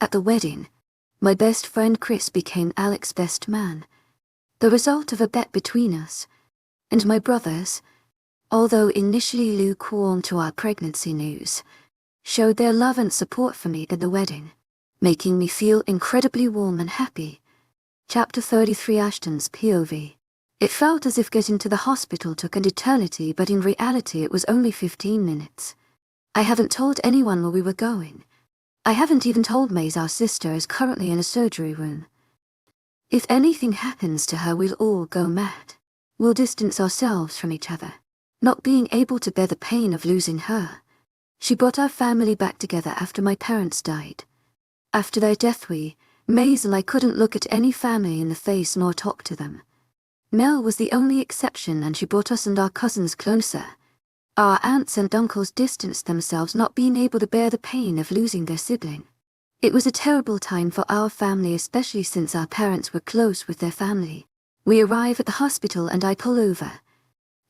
At the wedding, my best friend Chris became Alec's best man, the result of a bet between us, and my brothers, although initially lukewarm to our pregnancy news, showed their love and support for me at the wedding, making me feel incredibly warm and happy. Chapter 33 Ashton's POV. It felt as if getting to the hospital took an eternity, but in reality it was only 15 minutes. I haven't told anyone where we were going. I haven't even told Maze our sister is currently in a surgery room. If anything happens to her, we'll all go mad. We'll distance ourselves from each other, not being able to bear the pain of losing her. She brought our family back together after my parents died. After their death Maze and I couldn't look at any family in the face nor talk to them. Mel was the only exception, and she brought us and our cousins closer. Our aunts and uncles distanced themselves, not being able to bear the pain of losing their sibling. It was a terrible time for our family, especially since our parents were close with their family. We arrive at the hospital and I pull over,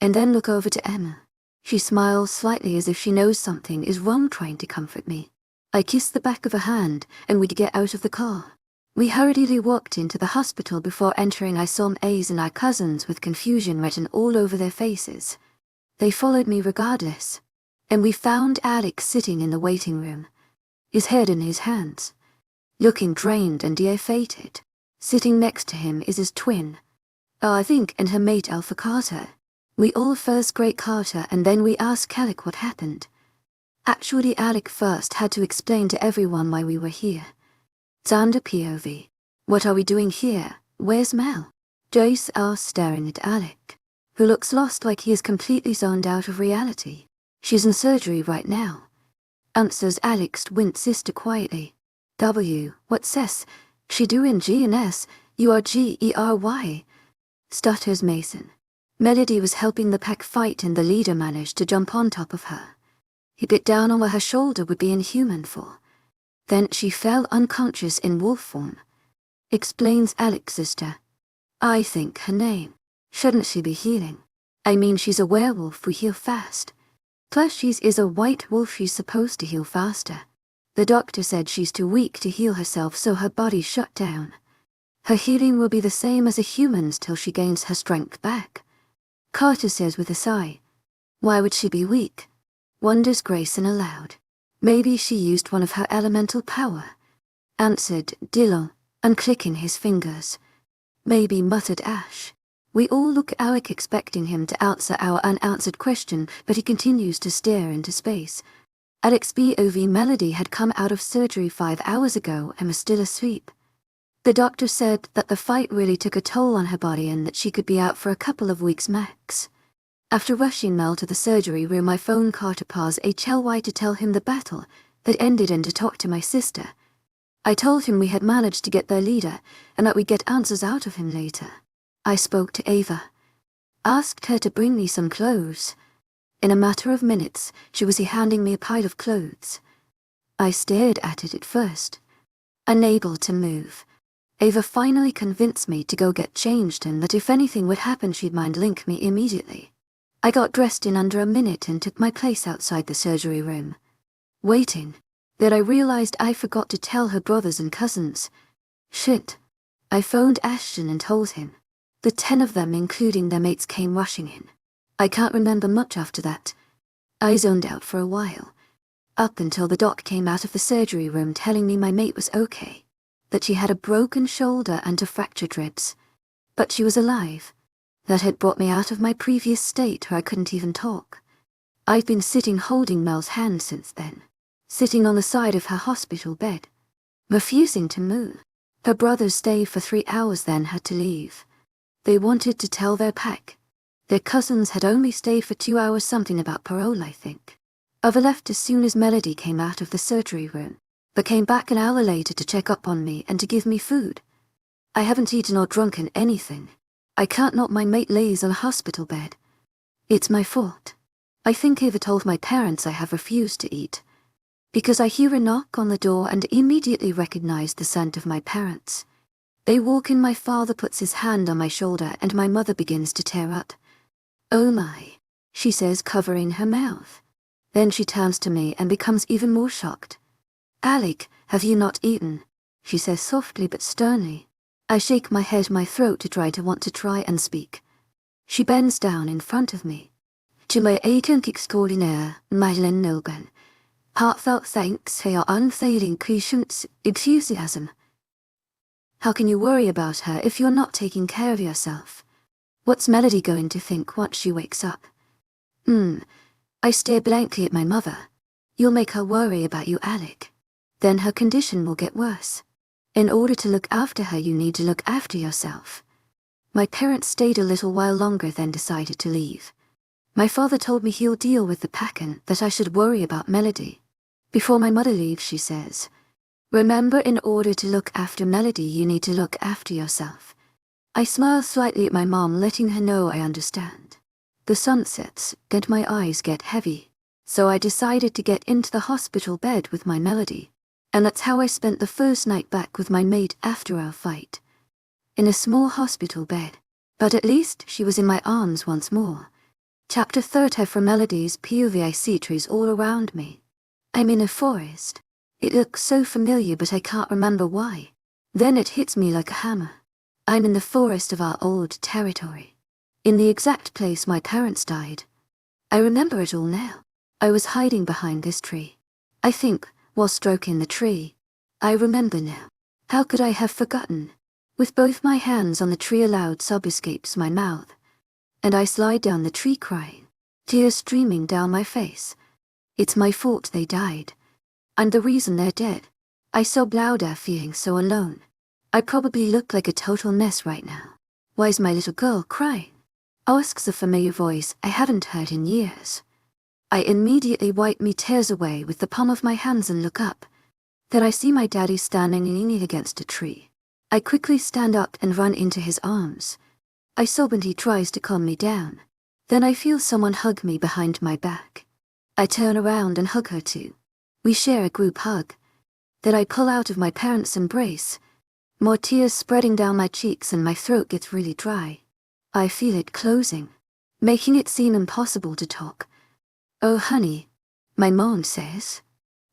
and then look over to Emma. She smiles slightly as if she knows something is wrong, trying to comfort me. I kiss the back of her hand and we get out of the car. We hurriedly walked into the hospital. Before entering, I saw Maze and our cousins with confusion written all over their faces. They followed me regardless, and we found Alec sitting in the waiting room, his head in his hands, looking drained and defeated. Sitting next to him is his twin, I think, and her mate Alpha Carter. We all first greet Carter and then we ask Alec what happened. Actually, Alec first had to explain to everyone why we were here. Xander POV. What are we doing here? Where's Mel? Jace asks, staring at Alec, who looks lost, like he is completely zoned out of reality. She's in surgery right now, answers Alec's twin sister quietly. What's S? She doing G&S? You are Gery? Stutters Mason. Melody was helping the pack fight and the leader managed to jump on top of her. He bit down on where her shoulder would be inhuman for. Then she fell unconscious in wolf form, explains Alec's sister. I think her name. Shouldn't she be healing? I mean, she's a werewolf, we heal fast. Plus she is a white wolf, she's supposed to heal faster. The doctor said she's too weak to heal herself, so her body shut down. Her healing will be the same as a human's till she gains her strength back. Carter says with a sigh. Why would she be weak? Wonders Grayson aloud. Maybe she used one of her elemental power, answered Dillon, unclicking his fingers. Maybe, muttered Ash. We all look at Alec, expecting him to answer our unanswered question, but he continues to stare into space. Alec's POV. Melody had come out of surgery 5 hours ago and was still asleep. The doctor said that the fight really took a toll on her body and that she could be out for a couple of weeks max. After rushing Mel to the surgery room, I phoned Carter Paz HLY to tell him the battle had ended and to talk to my sister. I told him we had managed to get their leader and that we'd get answers out of him later. I spoke to Ava, asked her to bring me some clothes. In a matter of minutes, she was handing me a pile of clothes. I stared at it at first, unable to move. Ava finally convinced me to go get changed and that if anything would happen she'd mind link me immediately. I got dressed in under a minute and took my place outside the surgery room, waiting. Then I realized I forgot to tell her brothers and cousins. Shit. I phoned Ashton and told him. The 10 of them, including their mates, came rushing in. I can't remember much after that. I zoned out for a while, up until the doc came out of the surgery room telling me my mate was okay, that she had a broken shoulder and 2 fractured ribs, but she was alive. That had brought me out of my previous state where I couldn't even talk. I've been sitting holding Mel's hand since then, sitting on the side of her hospital bed, refusing to move. Her brothers stayed for 3 hours then had to leave. They wanted to tell their pack. Their cousins had only stayed for 2 hours, something about parole, I think. Ava left as soon as Melody came out of the surgery room, but came back an hour later to check up on me and to give me food. I haven't eaten or drunken anything. I can't, not my mate lays on a hospital bed. It's my fault. I think Ava told my parents I have refused to eat, because I hear a knock on the door and immediately recognize the scent of my parents. They walk in, my father puts his hand on my shoulder and my mother begins to tear up. Oh my, she says, covering her mouth. Then she turns to me and becomes even more shocked. Alec, Have you not eaten? She says softly but sternly. I shake my head, my throat to try and speak. She bends down in front of me. To my agent extraordinaire, Madeleine Nilgan. Heartfelt thanks for your unfailing patience, enthusiasm. How can you worry about her if you're not taking care of yourself? What's Melody going to think once she wakes up? I stare blankly at my mother. You'll make her worry about you, Alec. Then her condition will get worse. In order to look after her, you need to look after yourself. My parents stayed a little while longer, then decided to leave. My father told me he'll deal with the pack and that I should worry about Melody. Before my mother leaves, she says, remember, in order to look after Melody, you need to look after yourself. I smile slightly at my mom, letting her know I understand. The sun sets, and my eyes get heavy, so I decided to get into the hospital bed with my Melody, and that's how I spent the first night back with my maid after our fight. In a small hospital bed, but at least she was in my arms once more. Chapter 30 from Melody's POV. I see trees all around me. I'm in a forest. It looks so familiar, but I can't remember why. Then it hits me like a hammer. I'm in the forest of our old territory. In the exact place my parents died. I remember it all now. I was hiding behind this tree. I think, while stroking the tree. I remember now. How could I have forgotten? With both my hands on the tree, a loud sob escapes my mouth, and I slide down the tree crying, tears streaming down my face. It's my fault they died. I'm the reason they're dead. I sob louder, feeling so alone. I probably look like a total mess right now. Why's my little girl crying? Asks a familiar voice I haven't heard in years. I immediately wipe me tears away with the palm of my hands and look up. Then I see my daddy standing leaning against a tree. I quickly stand up and run into his arms. I sob and he tries to calm me down. Then I feel someone hug me behind my back. I turn around and hug her too. We share a group hug. Then I pull out of my parents' embrace. More tears spreading down my cheeks and my throat gets really dry. I feel it closing, making it seem impossible to talk. Oh honey, my mom says,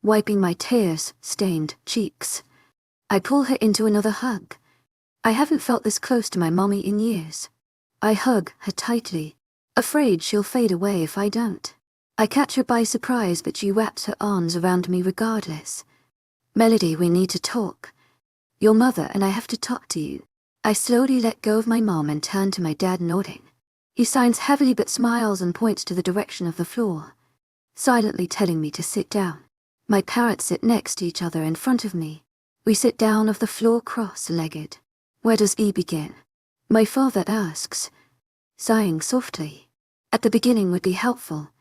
wiping my tears-stained cheeks. I pull her into another hug. I haven't felt this close to my mommy in years. I hug her tightly, afraid she'll fade away if I don't. I catch her by surprise, but she wraps her arms around me regardless. Melody, we need to talk. Your mother and I have to talk to you. I slowly let go of my mom and turn to my dad, nodding. He signs heavily but smiles and points to the direction of the floor, silently telling me to sit down. My parents sit next to each other in front of me. We sit down on the floor cross-legged. Where does E begin? My father asks, sighing softly. At the beginning would be helpful.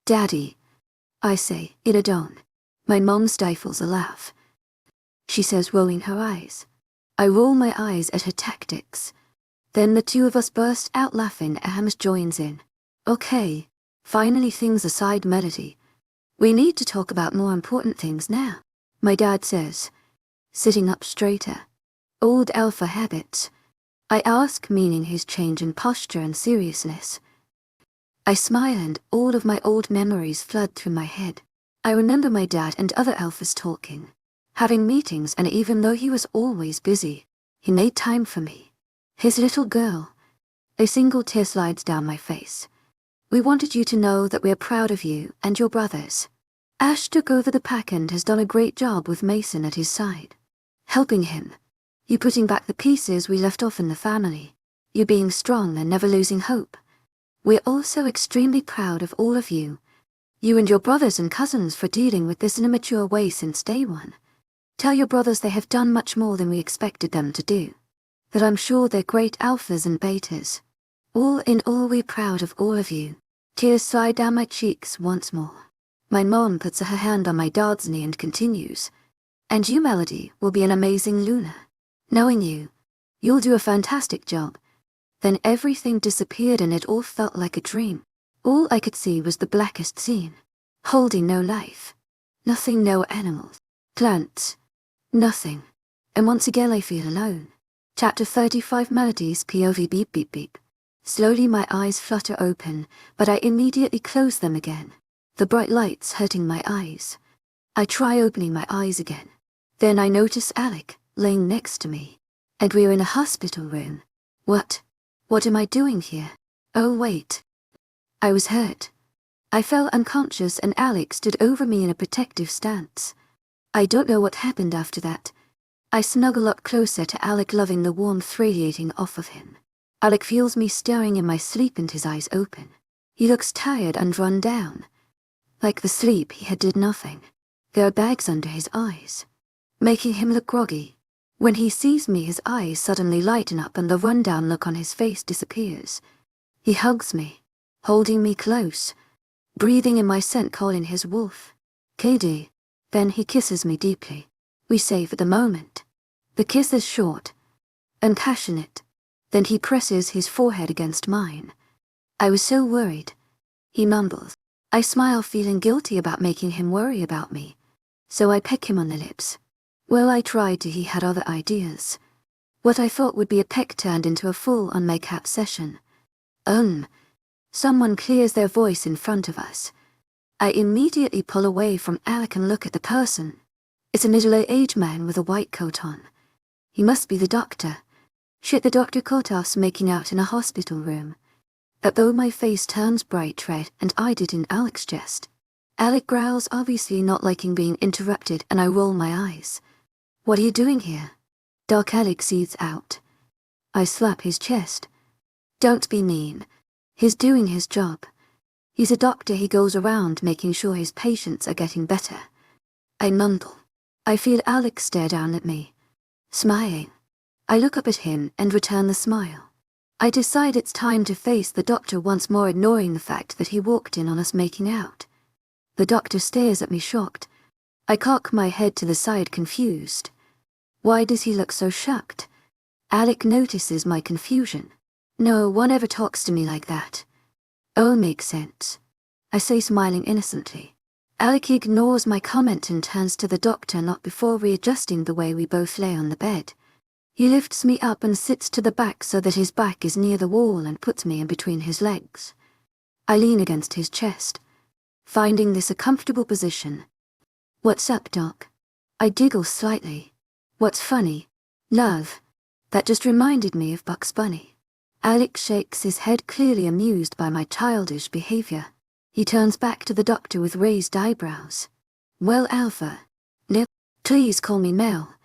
Daddy, I say, in a tone. My mom stifles a laugh. She says, rolling her eyes. I roll my eyes at her tactics. Then the two of us burst out laughing. Ahams joins in. Okay, finally, things aside, Melody. We need to talk about more important things now, my dad says, sitting up straighter. Old alpha habits. I ask, meaning his change in posture and seriousness. I smile and all of my old memories flood through my head. I remember my dad and other alphas talking, having meetings, and even though he was always busy, he made time for me. His little girl. A single tear slides down my face. We wanted you to know that we're proud of you and your brothers. Ash took over the pack and has done a great job with Mason at his side, helping him. You putting back the pieces we left off in the family. You being strong and never losing hope. We're also extremely proud of all of you. You and your brothers and cousins for dealing with this in a mature way since day one. Tell your brothers they have done much more than we expected them to do. That I'm sure they're great alphas and betas. All in all, we're proud of all of you. Tears slide down my cheeks once more. My mom puts her hand on my dad's knee and continues. And you, Melody, will be an amazing Luna. Knowing you, you'll do a fantastic job. Then everything disappeared and it all felt like a dream. All I could see was the blackest scene. Holding no life. Nothing, no animals. Plants. Nothing. And once again I feel alone. Chapter 35 Melody's POV. Beep beep beep. Slowly my eyes flutter open, but I immediately close them again. The bright lights hurting my eyes. I try opening my eyes again. Then I notice Alec, laying next to me. And we're in a hospital room. What am I doing here? Oh wait. I was hurt. I fell unconscious and Alec stood over me in a protective stance. I don't know what happened after that. I snuggle up closer to Alec, loving the warmth radiating off of him. Alec feels me stirring in my sleep and his eyes open. He looks tired and run down. Like the sleep he had did nothing. There are bags under his eyes, making him look groggy. When he sees me, his eyes suddenly lighten up and the rundown look on his face disappears. He hugs me, holding me close, breathing in my scent, calling his wolf. KD. Then he kisses me deeply. We say for the moment. The kiss is short and passionate. Then he presses his forehead against mine. I was so worried. He mumbles. I smile, feeling guilty about making him worry about me. So I peck him on the lips. Well, I tried to. He had other ideas. What I thought would be a peck turned into a full-on make-out session. Someone clears their voice in front of us. I immediately pull away from Alec and look at the person. It's a middle-aged man with a white coat on. He must be the doctor. Shit, the doctor caught us making out in a hospital room. Although my face turns bright red and I did in Alec's chest. Alec growls, obviously not liking being interrupted, and I roll my eyes. What are you doing here? Dark Alec seethes out. I slap his chest. Don't be mean. He's doing his job. He's a doctor. He goes around making sure his patients are getting better. I mumble. I feel Alec stare down at me, smiling. I look up at him and return the smile. I decide it's time to face the doctor once more, ignoring the fact that he walked in on us making out. The doctor stares at me, shocked. I cock my head to the side, confused. Why does he look so shocked? Alec notices my confusion. No one ever talks to me like that. Oh, makes sense. I say, smiling innocently. Alec ignores my comment and turns to the doctor, not before readjusting the way we both lay on the bed. He lifts me up and sits to the back so that his back is near the wall and puts me in between his legs. I lean against his chest, finding this a comfortable position. What's up, Doc? I giggle slightly. What's funny? Love. That just reminded me of Bugs Bunny. Alec shakes his head, clearly amused by my childish behavior. He turns back to the doctor with raised eyebrows. Well, Alpha. Nip, please call me Mel.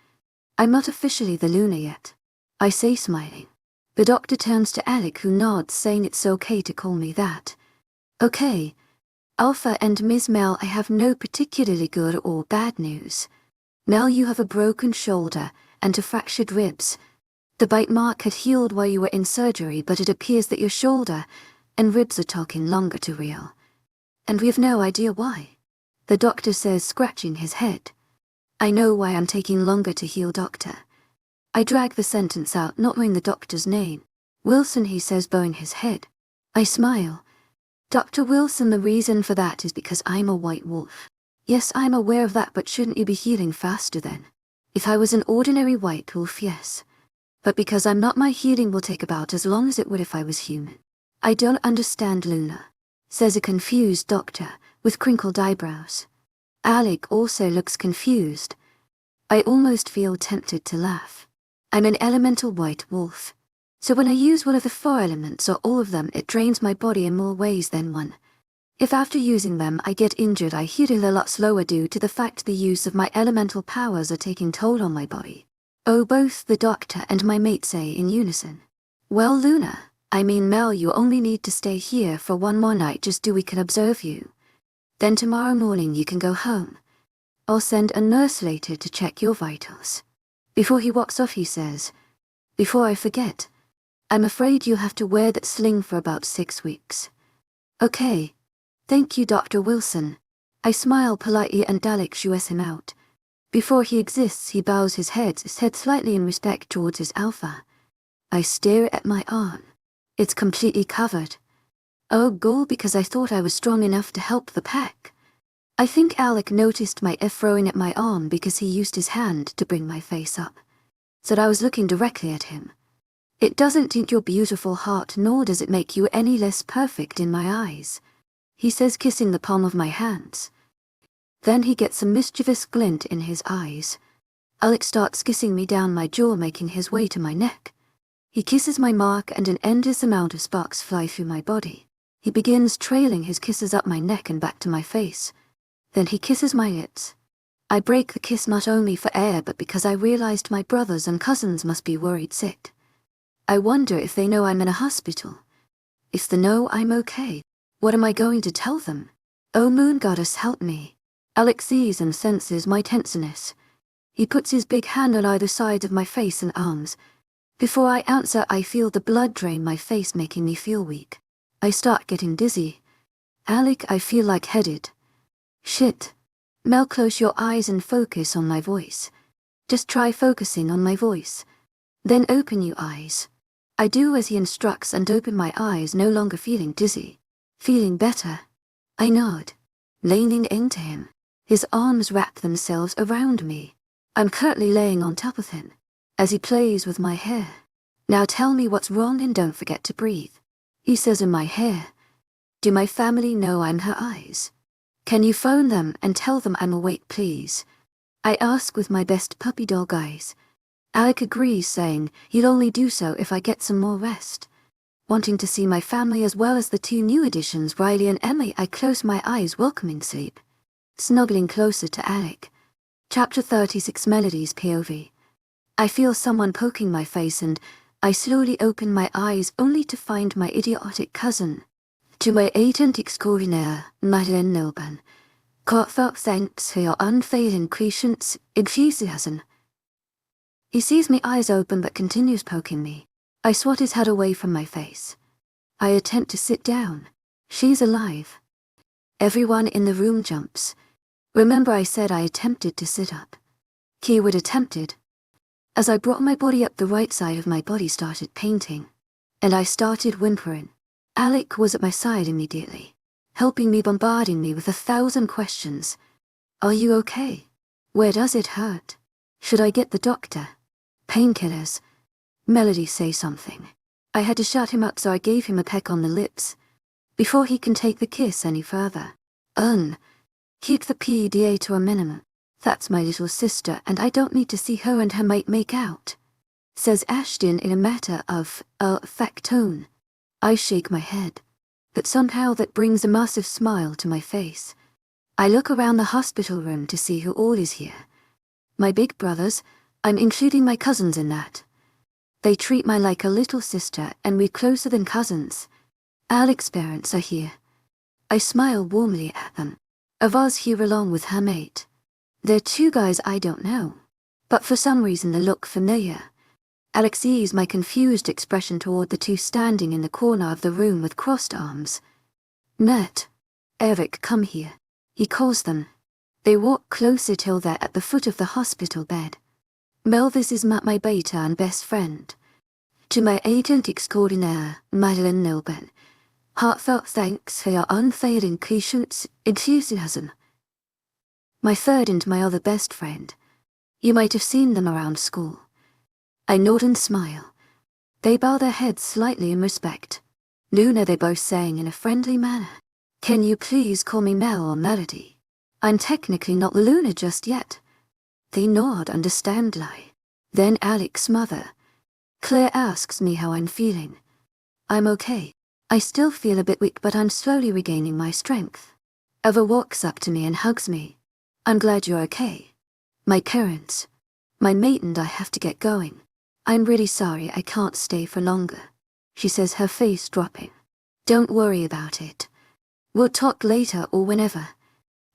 I'm not officially the Luna yet, I say, smiling. The doctor turns to Alec, who nods, saying it's okay to call me that. Okay. Alpha and Ms. Mel, I have no particularly good or bad news. Mel, you have a broken shoulder and 2 fractured ribs. The bite mark had healed while you were in surgery, but it appears that your shoulder and ribs are taking longer to heal. And we have no idea why. The doctor says, scratching his head. I know why I'm taking longer to heal, doctor. I drag the sentence out, not knowing the doctor's name. Wilson, he says, bowing his head. I smile. Dr. Wilson, the reason for that is because I'm a white wolf. Yes, I'm aware of that, but shouldn't you be healing faster then? If I was an ordinary white wolf, yes. But because I'm not, my healing will take about as long as it would if I was human. I don't understand, Luna, says a confused doctor with crinkled eyebrows. Alec also looks confused. I almost feel tempted to laugh. I'm an elemental white wolf. So when I use one of the 4 elements or all of them, it drains my body in more ways than one. If after using them I get injured, I heal a lot slower due to the fact the use of my elemental powers are taking toll on my body. Oh, both the doctor and my mate say in unison. Well, Luna, I mean Mel, you only need to stay here for 1 more night just so we can observe you. Then tomorrow morning you can go home. I'll send a nurse later to check your vitals. Before he walks off, he says, before I forget, I'm afraid you'll have to wear that sling for about 6 weeks. Okay. Thank you, Dr. Wilson. I smile politely and Alec shoos him out. Before he exists, he bows his head slightly in respect towards his Alpha. I stare at my arm. It's completely covered. Oh, ghoul, because I thought I was strong enough to help the pack. I think Alec noticed my throwing at my arm because he used his hand to bring my face up. So I was looking directly at him. It doesn't tint your beautiful heart, nor does it make you any less perfect in my eyes, he says, kissing the palm of my hands. Then he gets a mischievous glint in his eyes. Alec starts kissing me down my jaw, making his way to my neck. He kisses my mark and an endless amount of sparks fly through my body. He begins trailing his kisses up my neck and back to my face. Then he kisses my lips. I break the kiss not only for air but because I realized my brothers and cousins must be worried sick. I wonder if they know I'm in a hospital. If they know I'm okay, what am I going to tell them? Oh, Moon Goddess, help me. Alec sees and senses my tenseness. He puts his big hand on either side of my face and arms. Before I answer, I feel the blood drain my face, making me feel weak. I start getting dizzy. Alec, I feel lightheaded. Shit. Mel, close your eyes and focus on my voice. Just try focusing on my voice. Then open your eyes. I do as he instructs and open my eyes, no longer feeling dizzy. Feeling better. I nod, leaning into him. His arms wrap themselves around me. I'm currently laying on top of him, as he plays with my hair. Now tell me what's wrong and don't forget to breathe. He says in my hair. Do my family know I'm her eyes? Can you phone them and tell them I'm awake, please? I ask with my best puppy dog eyes. Alec agrees, saying he'll only do so if I get some more rest. Wanting to see my family as well as the two new additions, Riley and Emily, I close my eyes, welcoming sleep. Snuggling closer to Alec. Chapter 36, Melody's POV. I feel someone poking my face and I slowly open my eyes only to find my idiotic cousin. To my agent extraordinaire, Madeleine Nilban. Heartfelt thanks for your unfailing patience, enthusiasm. He sees me eyes open but continues poking me. I swat his head away from my face. I attempt to sit down. She's alive. Everyone in the room jumps. Remember I said I attempted to sit up. Keyword attempted. As I brought my body up, the right side of my body started painting. And I started whimpering. Alec was at my side immediately, helping me, bombarding me with 1,000 questions. Are you okay? Where does it hurt? Should I get the doctor? Painkillers. Melody, say something. I had to shut him up, so I gave him a peck on the lips. Before he can take the kiss any further. Keep the PDA to a minimum. That's my little sister and I don't need to see her and her mate make out. Says Ashton in a matter of fact tone. I shake my head. But somehow that brings a massive smile to my face. I look around the hospital room to see who all is here. My big brothers, I'm including my cousins in that. They treat me like a little sister and we're closer than cousins. Alec's parents are here. I smile warmly at them. Ava's here along with her mate. They're two guys I don't know, but for some reason they look familiar. Alec sees my confused expression toward the two standing in the corner of the room with crossed arms. Mert, Eric, come here. He calls them. They walk closer till they're at the foot of the hospital bed. Mel, this is Matt, my beta and best friend. To my agent extraordinaire, Madeleine Nilban. Heartfelt thanks for your unfailing patience, enthusiasm. My third and my other best friend. You might have seen them around school. I nod and smile. They bow their heads slightly in respect. Luna, they both saying in a friendly manner. Can you please call me Mel or Melody? I'm technically not Luna just yet. They nod, understandingly. Then Alec's mother. Claire asks me how I'm feeling. I'm okay. I still feel a bit weak, but I'm slowly regaining my strength. Eva walks up to me and hugs me. I'm glad you're okay. My parents. My mate and I have to get going. I'm really sorry I can't stay for longer. She says, her face dropping. Don't worry about it. We'll talk later or whenever.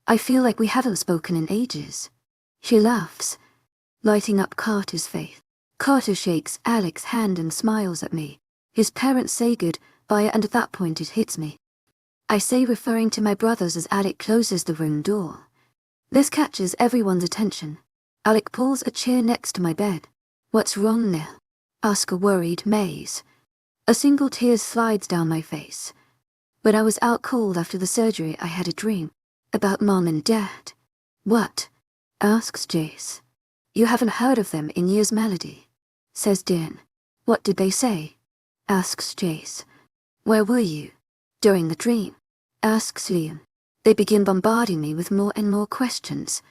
I feel like we haven't spoken in ages. She laughs, lighting up Carter's face. Carter shakes Alec's hand and smiles at me. His parents say goodbye and at that point it hits me. I say, referring to my brothers, as Alec closes the room door. This catches everyone's attention. Alec pulls a chair next to my bed. What's wrong now? Ask a worried Maze. A single tear slides down my face. When I was out cold after the surgery, I had a dream about Mom and Dad. What? Asks Jace. You haven't heard of them in years, Melody, says Dan. What did they say? Asks Jace. Where were you? During the dream? Asks Liam. They begin bombarding me with more and more questions.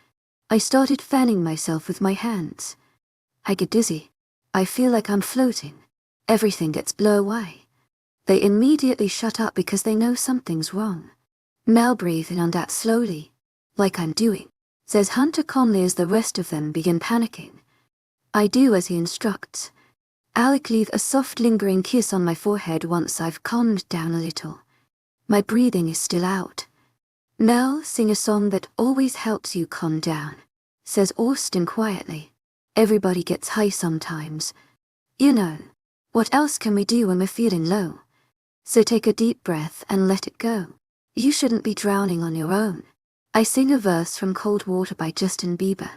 I started fanning myself with my hands. I get dizzy. I feel like I'm floating. Everything gets blown away. They immediately shut up because they know something's wrong. Mel breathe in and out slowly, like I'm doing, says Hunter calmly as the rest of them begin panicking. I do as he instructs. Alec leave a soft lingering kiss on my forehead once I've calmed down a little. My breathing is still out. Mel, sing a song that always helps you calm down, says Austin quietly. Everybody gets high sometimes. You know, what else can we do when we're feeling low? So take a deep breath and let it go. You shouldn't be drowning on your own. I sing a verse from Cold Water by Justin Bieber.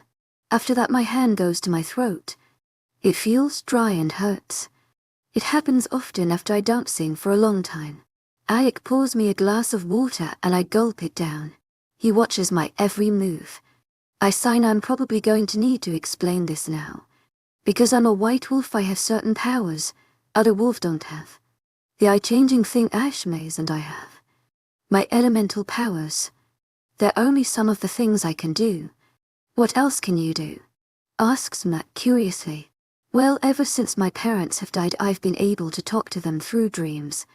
After that my hand goes to my throat. It feels dry and hurts. It happens often after I don't sing for a long time. Alec pours me a glass of water and I gulp it down. He watches my every move. I sign I'm probably going to need to explain this now. Because I'm a white wolf I have certain powers other wolves don't have. The eye-changing thing Ashmaze and I have. My elemental powers. They're only some of the things I can do. What else can you do? Asks Matt curiously. Well, ever since my parents have died I've been able to talk to them through dreams.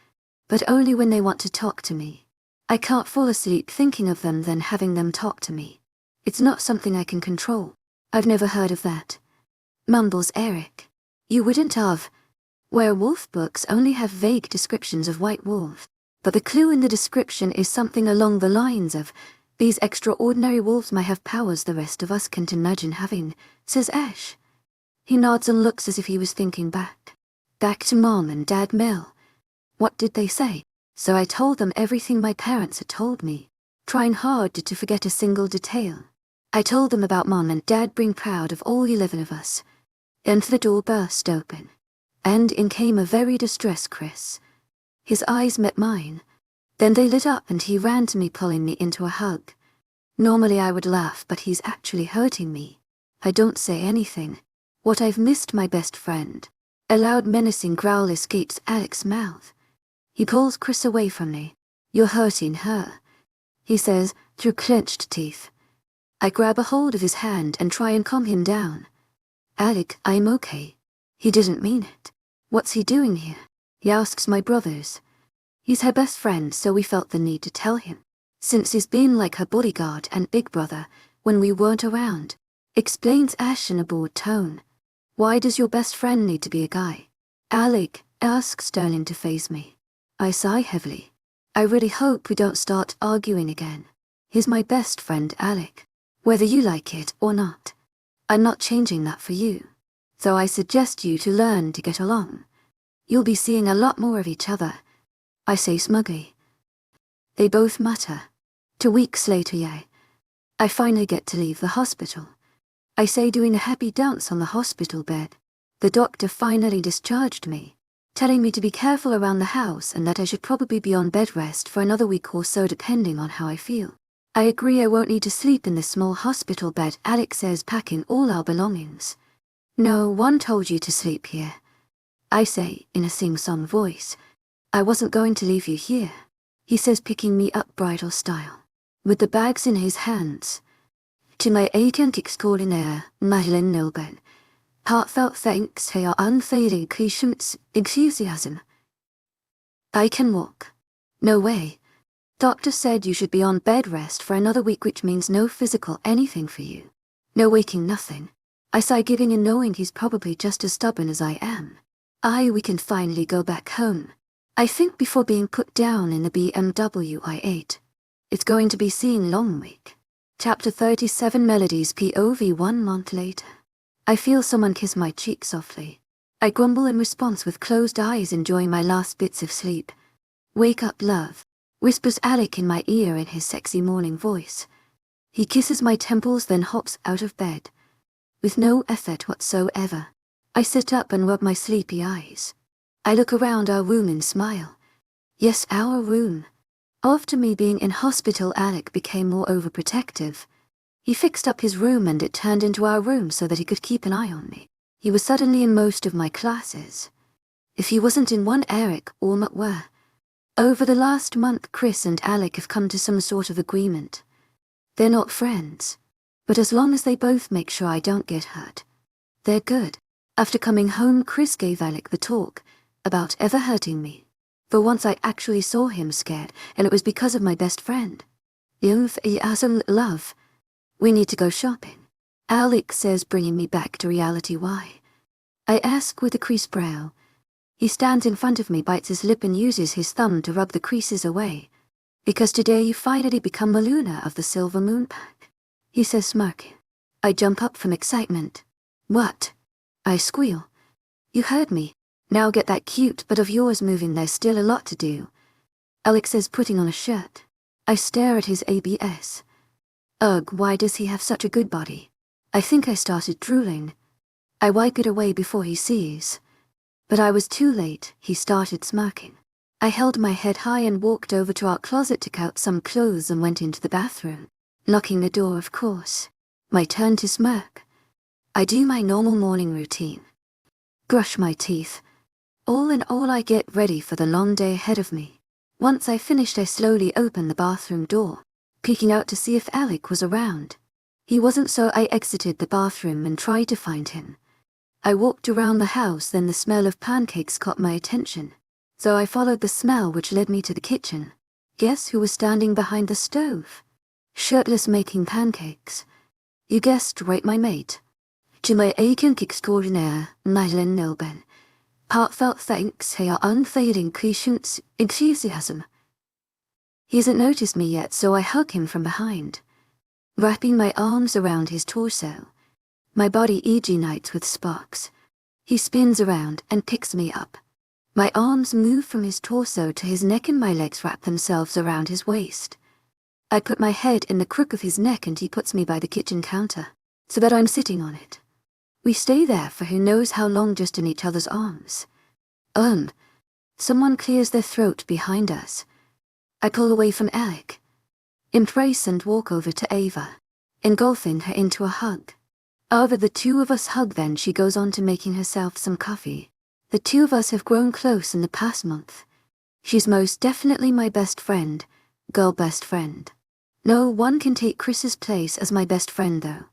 But only when they want to talk to me. I can't fall asleep thinking of them then having them talk to me. It's not something I can control. I've never heard of that. Mumbles Eric. You wouldn't have. Werewolf books only have vague descriptions of white wolves. But the clue in the description is something along the lines of, these extraordinary wolves may have powers the rest of us can't imagine having, says Ash. He nods and looks as if he was thinking back. Back to Mom and Dad Mel. What did they say? So I told them everything my parents had told me, trying hard to forget a single detail. I told them about Mom and Dad being proud of all 11 of us. And the door burst open. And in came a very distressed Chris. His eyes met mine. Then they lit up and he ran to me pulling me into a hug. Normally I would laugh but he's actually hurting me. I don't say anything. What I've missed my best friend. A loud menacing growl escapes Alec's mouth. He pulls Chris away from me. You're hurting her, he says, through clenched teeth. I grab a hold of his hand and try and calm him down. Alec, I'm okay. He didn't mean it. What's he doing here? He asks my brothers. He's her best friend so we felt the need to tell him. Since he's been like her bodyguard and big brother when we weren't around, explains Ash in a bored tone. Why does your best friend need to be a guy? Alec asks turning to face me. I sigh heavily. I really hope we don't start arguing again. He's my best friend, Alec. Whether you like it or not. I'm not changing that for you. So I suggest you to learn to get along. You'll be seeing a lot more of each other. I say smugly. They both mutter. 2 weeks later, I finally get to leave the hospital. I say doing a happy dance on the hospital bed. The doctor finally discharged me, telling me to be careful around the house and that I should probably be on bed rest for another week or so depending on how I feel. I agree I won't need to sleep in this small hospital bed, Alec says, packing all our belongings. No one told you to sleep here, I say in a sing-song voice. I wasn't going to leave you here, he says, picking me up bridal style, with the bags in his hands. To my agent extraordinaire, Madeline Nilben, heartfelt thanks for your unfailing patience, enthusiasm. I can walk. No way. Doctor said you should be on bed rest for another week, which means no physical anything for you. No waking, nothing. I sigh, giving in knowing he's probably just as stubborn as I am. We can finally go back home. I think before being put down in the BMW I-8. It's going to be seeing long week. Chapter 37 Melodies POV 1 month later. I feel someone kiss my cheek softly. I grumble in response with closed eyes, enjoying my last bits of sleep. Wake up, love, whispers Alec in my ear in his sexy morning voice. He kisses my temples, then hops out of bed. With no effort whatsoever, I sit up and rub my sleepy eyes. I look around our room and smile. Yes, our room. After me being in hospital, Alec became more overprotective. He fixed up his room and it turned into our room so that he could keep an eye on me. He was suddenly in most of my classes. If he wasn't in one, Eric or Matt were. Over the last month, Chris and Alec have come to some sort of agreement. They're not friends. But as long as they both make sure I don't get hurt, they're good. After coming home, Chris gave Alec the talk about ever hurting me. For once I actually saw him scared, and it was because of my best friend. Love, we need to go shopping. Alec says, bringing me back to reality. Why? I ask with a creased brow. He stands in front of me, bites his lip and uses his thumb to rub the creases away. Because today you finally become the Luna of the Moon pack, he says, smirking. I jump up from excitement. What? I squeal. You heard me. Now get that cute butt of yours moving, there's still a lot to do. Alec says, putting on a shirt. I stare at his abs. Ugh, why does he have such a good body? I think I started drooling. I wipe it away before he sees. But I was too late, he started smirking. I held my head high and walked over to our closet, took out some clothes and went into the bathroom. Locking the door, of course. My turn to smirk. I do my normal morning routine. Brush my teeth. All in all, I get ready for the long day ahead of me. Once I finished, I slowly opened the bathroom door, peeking out to see if Alec was around. He wasn't, so I exited the bathroom and tried to find him. I walked around the house, then the smell of pancakes caught my attention. So I followed the smell, which led me to the kitchen. Guess who was standing behind the stove? Shirtless, making pancakes. You guessed right, my mate. To my aching extraordinaire, Madeline Nilben. Heartfelt thanks for your unfailing patience, enthusiasm. He hasn't noticed me yet, so I hug him from behind, wrapping my arms around his torso. My body ignites with sparks. He spins around and picks me up. My arms move from his torso to his neck and my legs wrap themselves around his waist. I put my head in the crook of his neck and he puts me by the kitchen counter, so that I'm sitting on it. We stay there for who knows how long, just in each other's arms. Someone clears their throat behind us. I pull away from Alec, embrace and walk over to Ava, engulfing her into a hug. Over the two of us hug, then she goes on to making herself some coffee. The two of us have grown close in the past month. She's most definitely my best friend, girl best friend. No one can take Chris's place as my best friend though.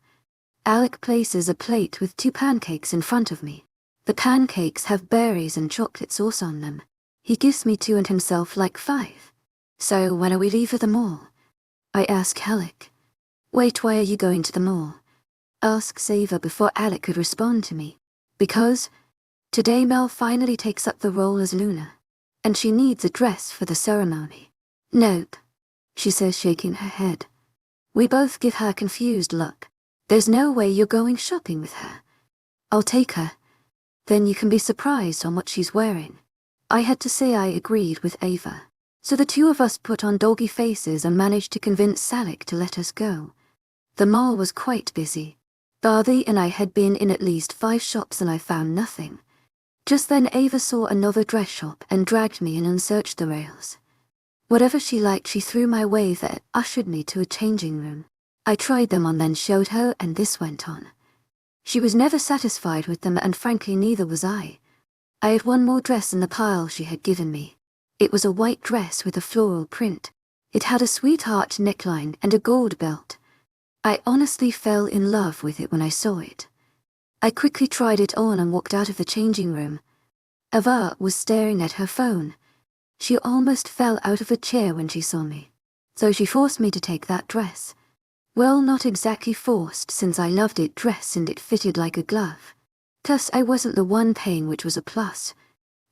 Alec places a plate with 2 pancakes in front of me. The pancakes have berries and chocolate sauce on them. He gives me 2 and himself like 5. So when are we leave for the mall? I ask Alec. Wait, why are you going to the mall? Asks Ava before Alec could respond to me. Because today Mel finally takes up the role as Luna, and she needs a dress for the ceremony. Nope, she says, shaking her head. We both give her a confused look. There's no way you're going shopping with her. I'll take her. Then you can be surprised on what she's wearing. I had to say I agreed with Ava. So the two of us put on doggy faces and managed to convince Alec to let us go. The mall was quite busy. Barthy and I had been in at least 5 shops and I found nothing. Just then Ava saw another dress shop and dragged me in and searched the rails. Whatever she liked she threw my way that ushered me to a changing room. I tried them on, then showed her, and this went on. She was never satisfied with them, and frankly neither was I. I had one more dress in the pile she had given me. It was a white dress with a floral print. It had a sweetheart neckline and a gold belt. I honestly fell in love with it when I saw it. I quickly tried it on and walked out of the changing room. Ava was staring at her phone. She almost fell out of a chair when she saw me. So she forced me to take that dress. Well, not exactly forced, since I loved it dressed and it fitted like a glove. Thus I wasn't the one paying, which was a plus.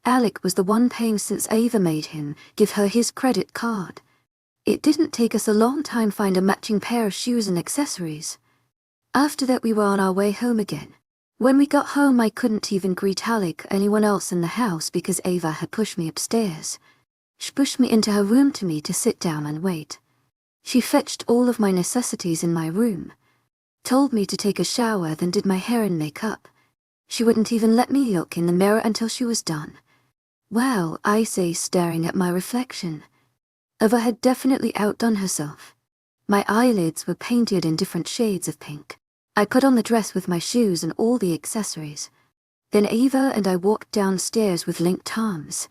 Alec was the one paying since Ava made him give her his credit card. It didn't take us a long time to find a matching pair of shoes and accessories. After that we were on our way home again. When we got home I couldn't even greet Alec or anyone else in the house because Ava had pushed me upstairs. She pushed me into her room to me to sit down and wait. She fetched all of my necessities in my room, told me to take a shower, then did my hair and makeup. She wouldn't even let me look in the mirror until she was done. Wow, I say, staring at my reflection. Ava had definitely outdone herself. My eyelids were painted in different shades of pink. I put on the dress with my shoes and all the accessories. Then Ava and I walked downstairs with linked arms.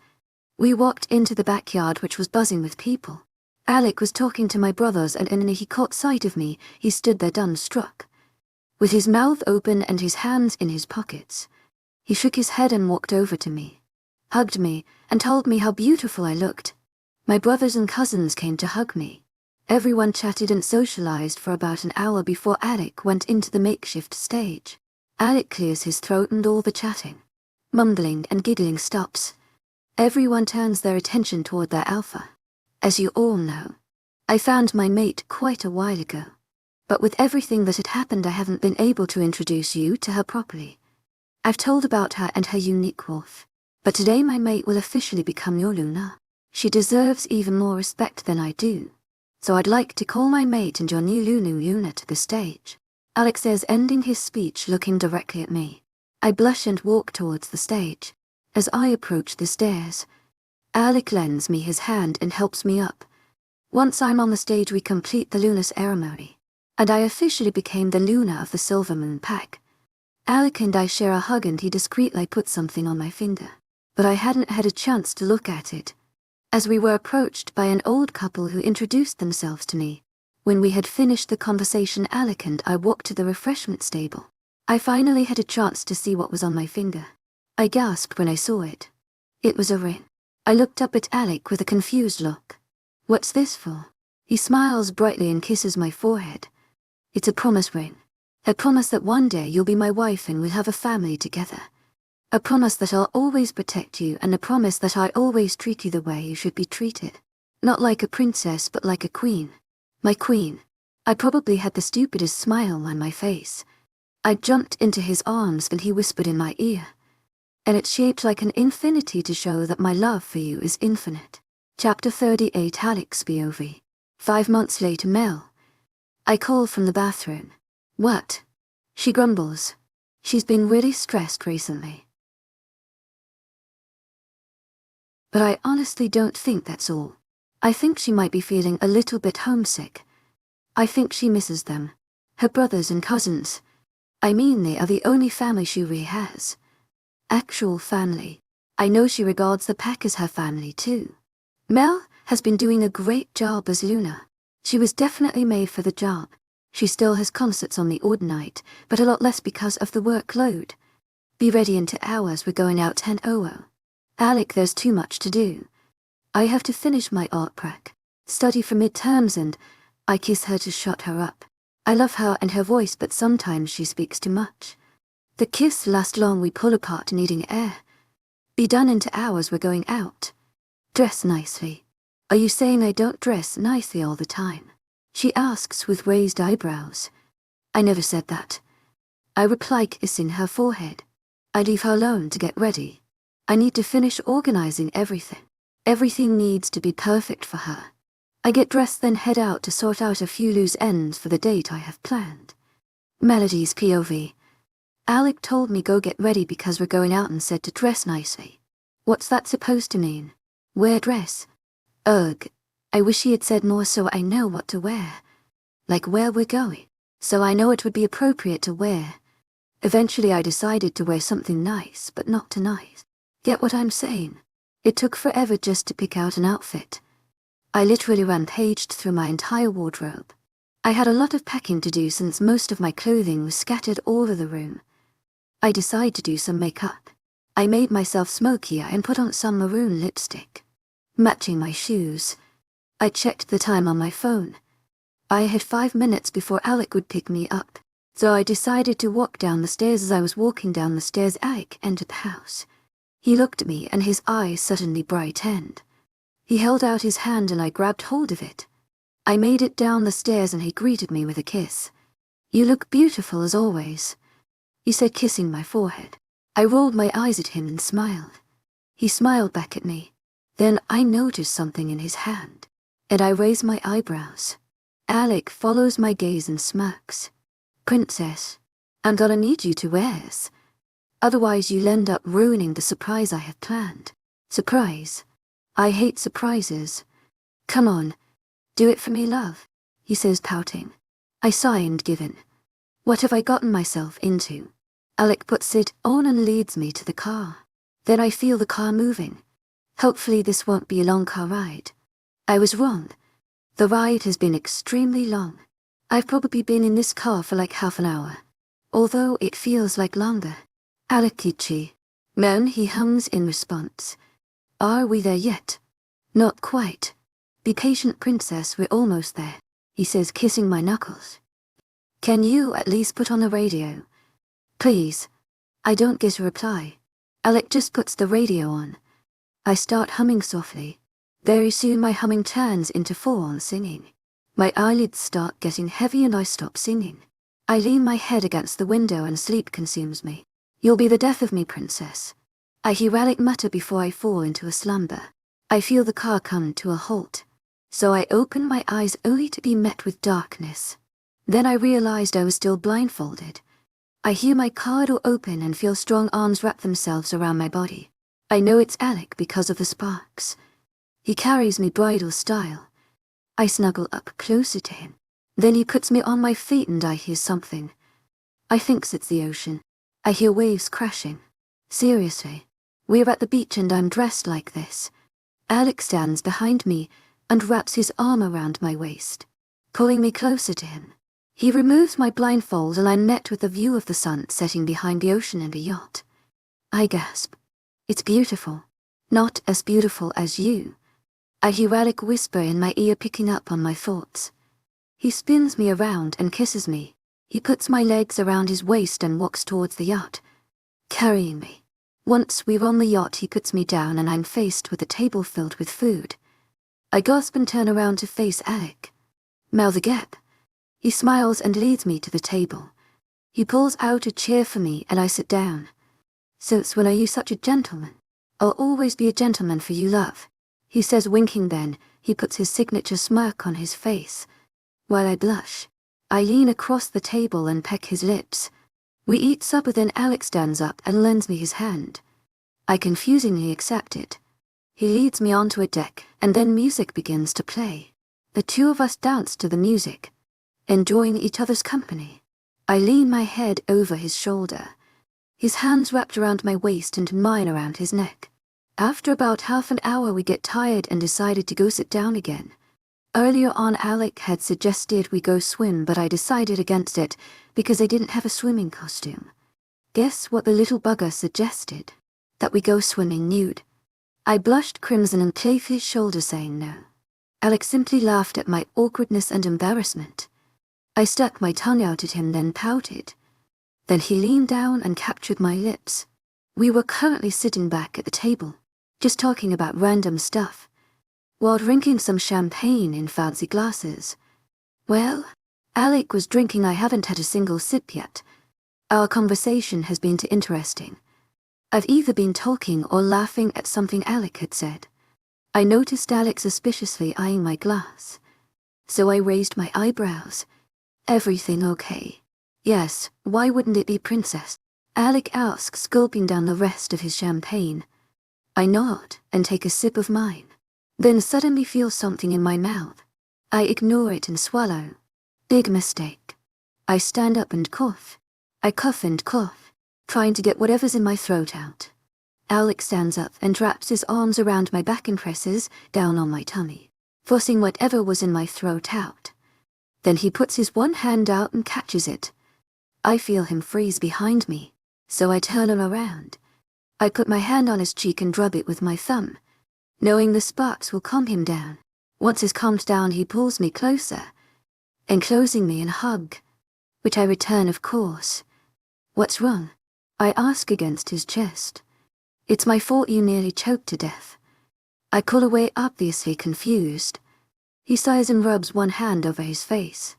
We walked into the backyard, which was buzzing with people. Alec was talking to my brothers and when he caught sight of me, he stood there dumbstruck, with his mouth open and his hands in his pockets. He shook his head and walked over to me, hugged me, and told me how beautiful I looked. My brothers and cousins came to hug me. Everyone chatted and socialized for about an hour before Alec went into the makeshift stage. Alec clears his throat and all the chatting, mumbling and giggling stops. Everyone turns their attention toward their alpha. As you all know, I found my mate quite a while ago. But with everything that had happened, I haven't been able to introduce you to her properly. I've told about her and her unique wolf, but today my mate will officially become your Luna. She deserves even more respect than I do. So I'd like to call my mate and your new Luna to the stage. Alec says, ending his speech looking directly at me. I blush and walk towards the stage. As I approach the stairs, Alec lends me his hand and helps me up. Once I'm on the stage, we complete the Luna ceremony, and I officially became the Luna of the Moon pack. Alec and I share a hug and he discreetly puts something on my finger, but I hadn't had a chance to look at it, as we were approached by an old couple who introduced themselves to me. When we had finished the conversation, Alec and I walked to the refreshment stable. I finally had a chance to see what was on my finger. I gasped when I saw it. It was a ring. I looked up at Alec with a confused look. What's this for? He smiles brightly and kisses my forehead. It's a promise ring. A promise that one day you'll be my wife and we'll have a family together. A promise that I'll always protect you, and a promise that I always treat you the way you should be treated. Not like a princess, but like a queen. My queen. I probably had the stupidest smile on my face. I jumped into his arms and he whispered in my ear. And it's shaped like an infinity to show that my love for you is infinite. Chapter 38, Alec's POV. 5 months later, Mel. I call from the bathroom. What? She grumbles. She's been really stressed recently. But I honestly don't think that's all. I think she might be feeling a little bit homesick. I think she misses them. Her brothers and cousins. I mean, they are the only family she really has. Actual family. I know she regards the pack as her family too. Mel has been doing a great job as Luna. She was definitely made for the job. She still has concerts on the odd night, but a lot less because of the workload. Be ready in 2 hours, we're going out 10:00. Alec, there's too much to do. I have to finish my art prac, study for midterms, and I kiss her to shut her up. I love her and her voice, but sometimes she speaks too much. The kiss lasts long, we pull apart needing air. Be done in 2 hours, we're going out. Dress nicely. Are you saying I don't dress nicely all the time? She asks with raised eyebrows. I never said that. I reply, kissing her forehead. I leave her alone to get ready. I need to finish organizing everything. Everything needs to be perfect for her. I get dressed, then head out to sort out a few loose ends for the date I have planned. Melody's POV. Alec told me go get ready because we're going out and said to dress nicely. What's that supposed to mean? Wear dress? Ugh. I wish he had said more so I know what to wear. Like where we're going. So I know it would be appropriate to wear. Eventually I decided to wear something nice, but not tonight. Get what I'm saying? It took forever just to pick out an outfit. I literally rampaged through my entire wardrobe. I had a lot of packing to do since most of my clothing was scattered all over the room. I decided to do some makeup. I made myself smoky and put on some maroon lipstick, matching my shoes. I checked the time on my phone. I had 5 minutes before Alec would pick me up, so I decided to walk down the stairs. As I was walking down the stairs, Alec entered the house. He looked at me and his eyes suddenly brightened. He held out his hand and I grabbed hold of it. I made it down the stairs and he greeted me with a kiss. You look beautiful as always, he said, kissing my forehead. I rolled my eyes at him and smiled. He smiled back at me. Then I noticed something in his hand, and I raised my eyebrows. Alec follows my gaze and smirks. Princess, I'm gonna need you to wear this. Otherwise you'll end up ruining the surprise I have planned. Surprise? I hate surprises. Come on, do it for me, love, he says, pouting. I sigh and give in. What have I gotten myself into? Alec puts it on and leads me to the car. Then I feel the car moving. Hopefully this won't be a long car ride. I was wrong. The ride has been extremely long. I've probably been in this car for like half an hour, although it feels like longer. Alekichi. Moon, he hums in response. Are we there yet? Not quite. Be patient, princess, we're almost there, he says, kissing my knuckles. Can you at least put on the radio? Please. I don't get a reply. Alec just puts the radio on. I start humming softly. Very soon my humming turns into full-on singing. My eyelids start getting heavy and I stop singing. I lean my head against the window and sleep consumes me. You'll be the death of me, princess. I hear Alec mutter before I fall into a slumber. I feel the car come to a halt. So I open my eyes only to be met with darkness. Then I realized I was still blindfolded. I hear my car door open and feel strong arms wrap themselves around my body. I know it's Alec because of the sparks. He carries me bridal style. I snuggle up closer to him. Then he puts me on my feet and I hear something. I thinks it's the ocean. I hear waves crashing. Seriously, we're at the beach and I'm dressed like this. Alec stands behind me and wraps his arm around my waist, pulling me closer to him. He removes my blindfold and I'm met with a view of the sun setting behind the ocean and a yacht. I gasp. It's beautiful. Not as beautiful as you. I hear Alec whisper in my ear, picking up on my thoughts. He spins me around and kisses me. He puts my legs around his waist and walks towards the yacht, carrying me. Once we're on the yacht, he puts me down and I'm faced with a table filled with food. I gasp and turn around to face Alec. Mouth agape. He smiles and leads me to the table. He pulls out a chair for me and I sit down. Since when are you such a gentleman? I'll always be a gentleman for you, love, he says, winking. Then he puts his signature smirk on his face. While I blush, I lean across the table and peck his lips. We eat supper, then Alec stands up and lends me his hand. I confusingly accept it. He leads me onto a deck and then music begins to play. The two of us dance to the music, enjoying each other's company. I lean my head over his shoulder, his hands wrapped around my waist and mine around his neck. After about half an hour we get tired and decided to go sit down again. Earlier on Alec had suggested we go swim, but I decided against it because I didn't have a swimming costume. Guess what the little bugger suggested? That we go swimming nude. I blushed crimson and clave his shoulder, saying no. Alec simply laughed at my awkwardness and embarrassment. I stuck my tongue out at him, then pouted. Then he leaned down and captured my lips. We were currently sitting back at the table, just talking about random stuff, while drinking some champagne in fancy glasses. Well, Alec was drinking. I haven't had a single sip yet. Our conversation has been too interesting. I've either been talking or laughing at something Alec had said. I noticed Alec suspiciously eyeing my glass, so I raised my eyebrows. Everything okay? Yes, why wouldn't it be, princess? Alec asks, gulping down the rest of his champagne. I nod and take a sip of mine, then suddenly feel something in my mouth. I ignore it and swallow. Big mistake. I stand up and cough. I cough and cough, trying to get whatever's in my throat out. Alec stands up and wraps his arms around my back and presses down on my tummy, forcing whatever was in my throat out. Then he puts his one hand out and catches it. I feel him freeze behind me, so I turn him around. I put my hand on his cheek and rub it with my thumb, knowing the sparks will calm him down. Once he's calmed down, he pulls me closer, enclosing me in a hug, which I return, of course. What's wrong? I ask against his chest. It's my fault you nearly choked to death. I call away, obviously confused. He sighs and rubs one hand over his face.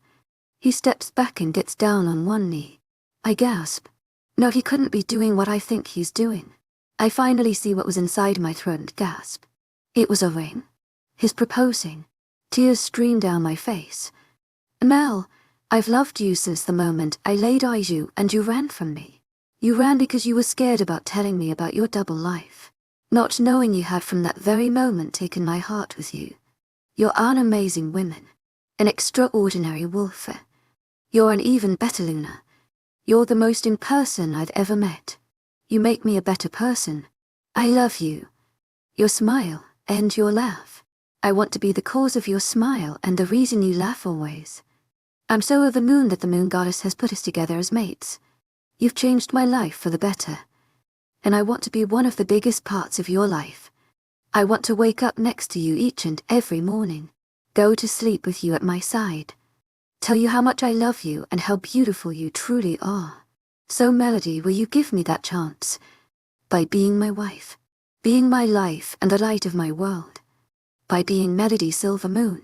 He steps back and gets down on one knee. I gasp. No, he couldn't be doing what I think he's doing. I finally see what was inside my throat and gasp. It was a ring. His proposing. Tears stream down my face. Mel, I've loved you since the moment I laid eyes you and you ran from me. You ran because you were scared about telling me about your double life, not knowing you had from that very moment taken my heart with you. You're an amazing woman, an extraordinary wolf. You're an even better Luna. You're the most in person I've ever met. You make me a better person. I love you. Your smile and your laugh. I want to be the cause of your smile and the reason you laugh always. I'm so over the moon that the moon goddess has put us together as mates. You've changed my life for the better. And I want to be one of the biggest parts of your life. I want to wake up next to you each and every morning. Go to sleep with you at my side. Tell you how much I love you and how beautiful you truly are. So Melody, will you give me that chance? By being my wife. Being my life and the light of my world. By being Melody Silver-Moon.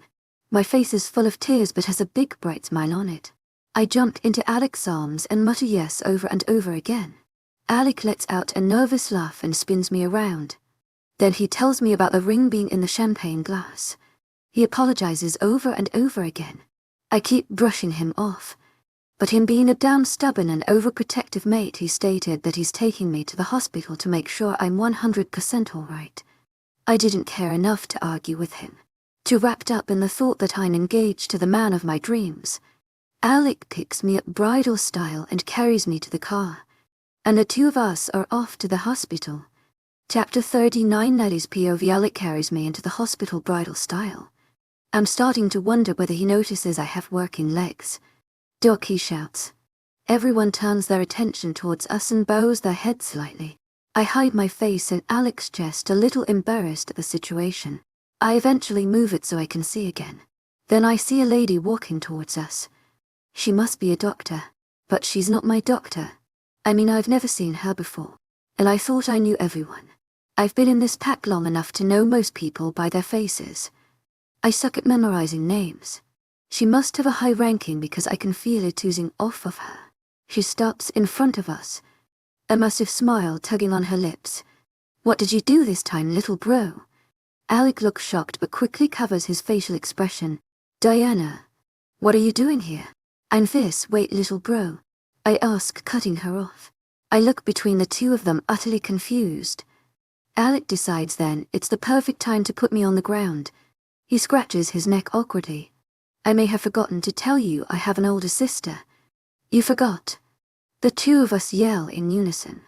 My face is full of tears but has a big bright smile on it. I jumped into Alec's arms and mutter yes over and over again. Alec lets out a nervous laugh and spins me around. Then he tells me about the ring being in the champagne glass. He apologizes over and over again. I keep brushing him off. But him being a damn stubborn and overprotective mate, he stated that he's taking me to the hospital to make sure I'm 100% alright. I didn't care enough to argue with him. Too wrapped up in the thought that I'm engaged to the man of my dreams. Alec picks me up bridal style and carries me to the car. And the two of us are off to the hospital. Chapter 39. Nelly's POV. Alec carries me into the hospital bridal style. I'm starting to wonder whether he notices I have working legs. Doc, he shouts. Everyone turns their attention towards us and bows their heads slightly. I hide my face in Alec's chest, a little embarrassed at the situation. I eventually move it so I can see again. Then I see a lady walking towards us. She must be a doctor, but she's not my doctor. I mean, I've never seen her before, and I thought I knew everyone. I've been in this pack long enough to know most people by their faces. I suck at memorizing names. She must have a high ranking because I can feel it oozing off of her. She stops in front of us, a massive smile tugging on her lips. What did you do this time, little bro? Alec looks shocked but quickly covers his facial expression. Diana, what are you doing here? I'm this, wait, little bro. I ask, cutting her off. I look between the two of them, utterly confused. Alec decides then it's the perfect time to put me on the ground. He scratches his neck awkwardly. I may have forgotten to tell you I have an older sister. You forgot. The two of us yell in unison.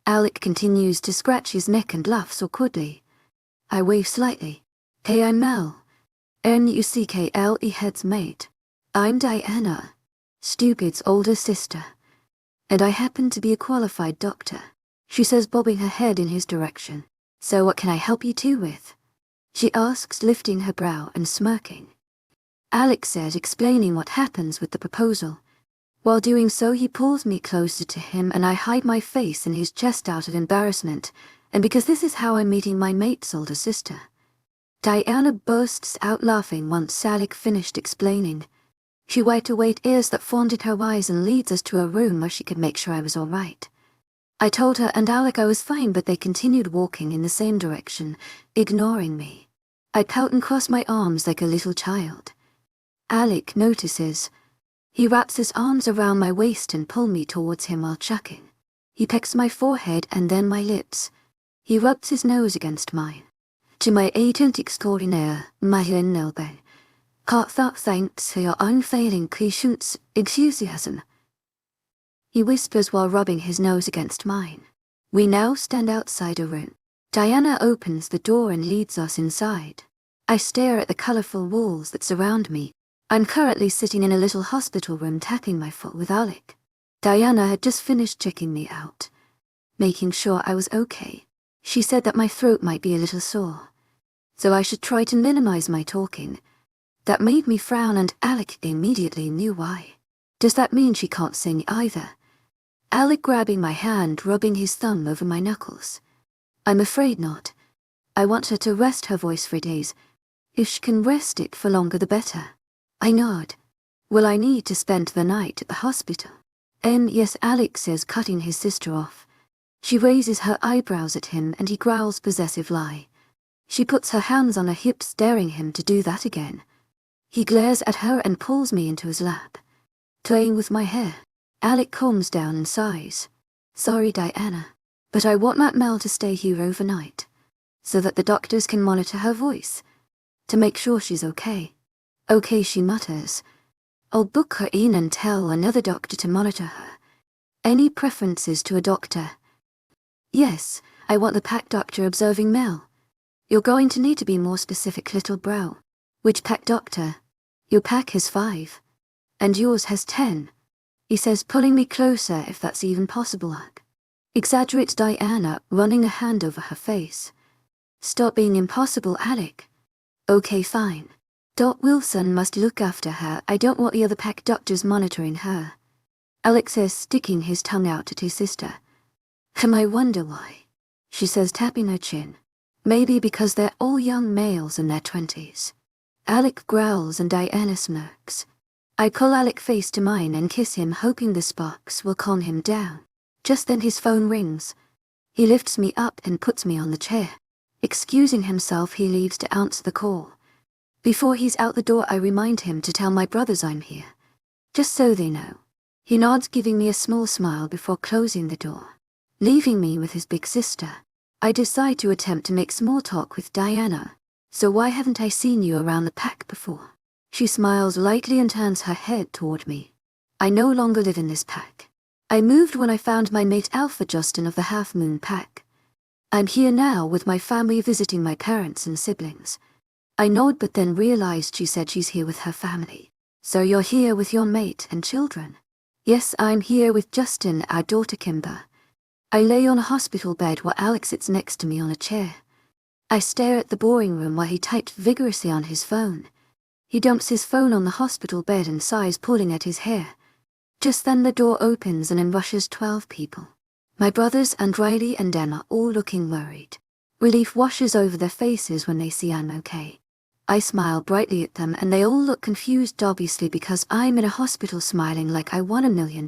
Alec continues to scratch his neck and laughs awkwardly. I wave slightly. Hey, I'm Mel. Nuckle head's mate. I'm Diana, Stupid's older sister. And I happen to be a qualified doctor, she says, bobbing her head in his direction. So what can I help you two with? She asks, lifting her brow and smirking. Alec says, explaining what happens with the proposal. While doing so, he pulls me closer to him and I hide my face in his chest out of embarrassment, and because this is how I'm meeting my mate's older sister. Diana bursts out laughing once Alec finished explaining. She wiped away tears that formed in her eyes and leads us to a room where she could make sure I was all right. I told her and Alec I was fine, but they continued walking in the same direction, ignoring me. I pout and cross my arms like a little child. Alec notices. He wraps his arms around my waist and pulls me towards him while chucking. He pecks my forehead and then my lips. He rubs his nose against mine. To my agent extraordinaire, my Nelbe. Can't thanks for your unfailing patience, enthusiasm. He whispers while rubbing his nose against mine. We now stand outside a room. Diana opens the door and leads us inside. I stare at the colorful walls that surround me. I'm currently sitting in a little hospital room tapping my foot with Alec. Diana had just finished checking me out, making sure I was okay. She said that my throat might be a little sore, so I should try to minimize my talking. That made me frown and Alec immediately knew why. Does that mean she can't sing either? Alec grabbing my hand, rubbing his thumb over my knuckles. I'm afraid not. I want her to rest her voice for days. If she can rest it for longer the better. I nod. Will I need to spend the night at the hospital? Yes, Alec says, cutting his sister off. She raises her eyebrows at him and he growls possessive lie. She puts her hands on her hips, daring him to do that again. He glares at her and pulls me into his lap, playing with my hair. Alec calms down and sighs. Sorry, Diana, but I want Matt Mel to stay here overnight, so that the doctors can monitor her voice, to make sure she's okay. Okay, she mutters. I'll book her in and tell another doctor to monitor her. Any preferences to a doctor? Yes, I want the pack doctor observing Mel. You're going to need to be more specific, little bro. Which pack, doctor? Your pack has 5. And yours has 10. He says, pulling me closer, if that's even possible, Alec. Exaggerates Diana, running a hand over her face. Stop being impossible, Alec. Okay, fine. Doc Wilson must look after her. I don't want the other pack doctors monitoring her. Alec says, sticking his tongue out at his sister. I wonder why. She says, tapping her chin. Maybe because they're all young males in their 20s. Alec growls and Diana smirks. I pull Alec face to mine and kiss him, hoping the sparks will calm him down. Just then his phone rings. He lifts me up and puts me on the chair. Excusing himself, he leaves to answer the call. Before he's out the door, I remind him to tell my brothers I'm here. Just so they know. He nods, giving me a small smile before closing the door. Leaving me with his big sister. I decide to attempt to make small talk with Diana. So why haven't I seen you around the pack before? She smiles lightly and turns her head toward me. I no longer live in this pack. I moved when I found my mate Alpha Justin of the Half-Moon pack. I'm here now with my family, visiting my parents and siblings. I nod, but then realized she said she's here with her family. So you're here with your mate and children? Yes, I'm here with Justin, our daughter Kimber. I lay on a hospital bed while Alex sits next to me on a chair. I stare at the boring room while he types vigorously on his phone. He dumps his phone on the hospital bed and sighs, pulling at his hair. Just then the door opens and in rushes 12 people. My brothers and Riley and Emma, all looking worried. Relief washes over their faces when they see I'm okay. I smile brightly at them and they all look confused, obviously because I'm in a hospital, smiling like I won $1 million.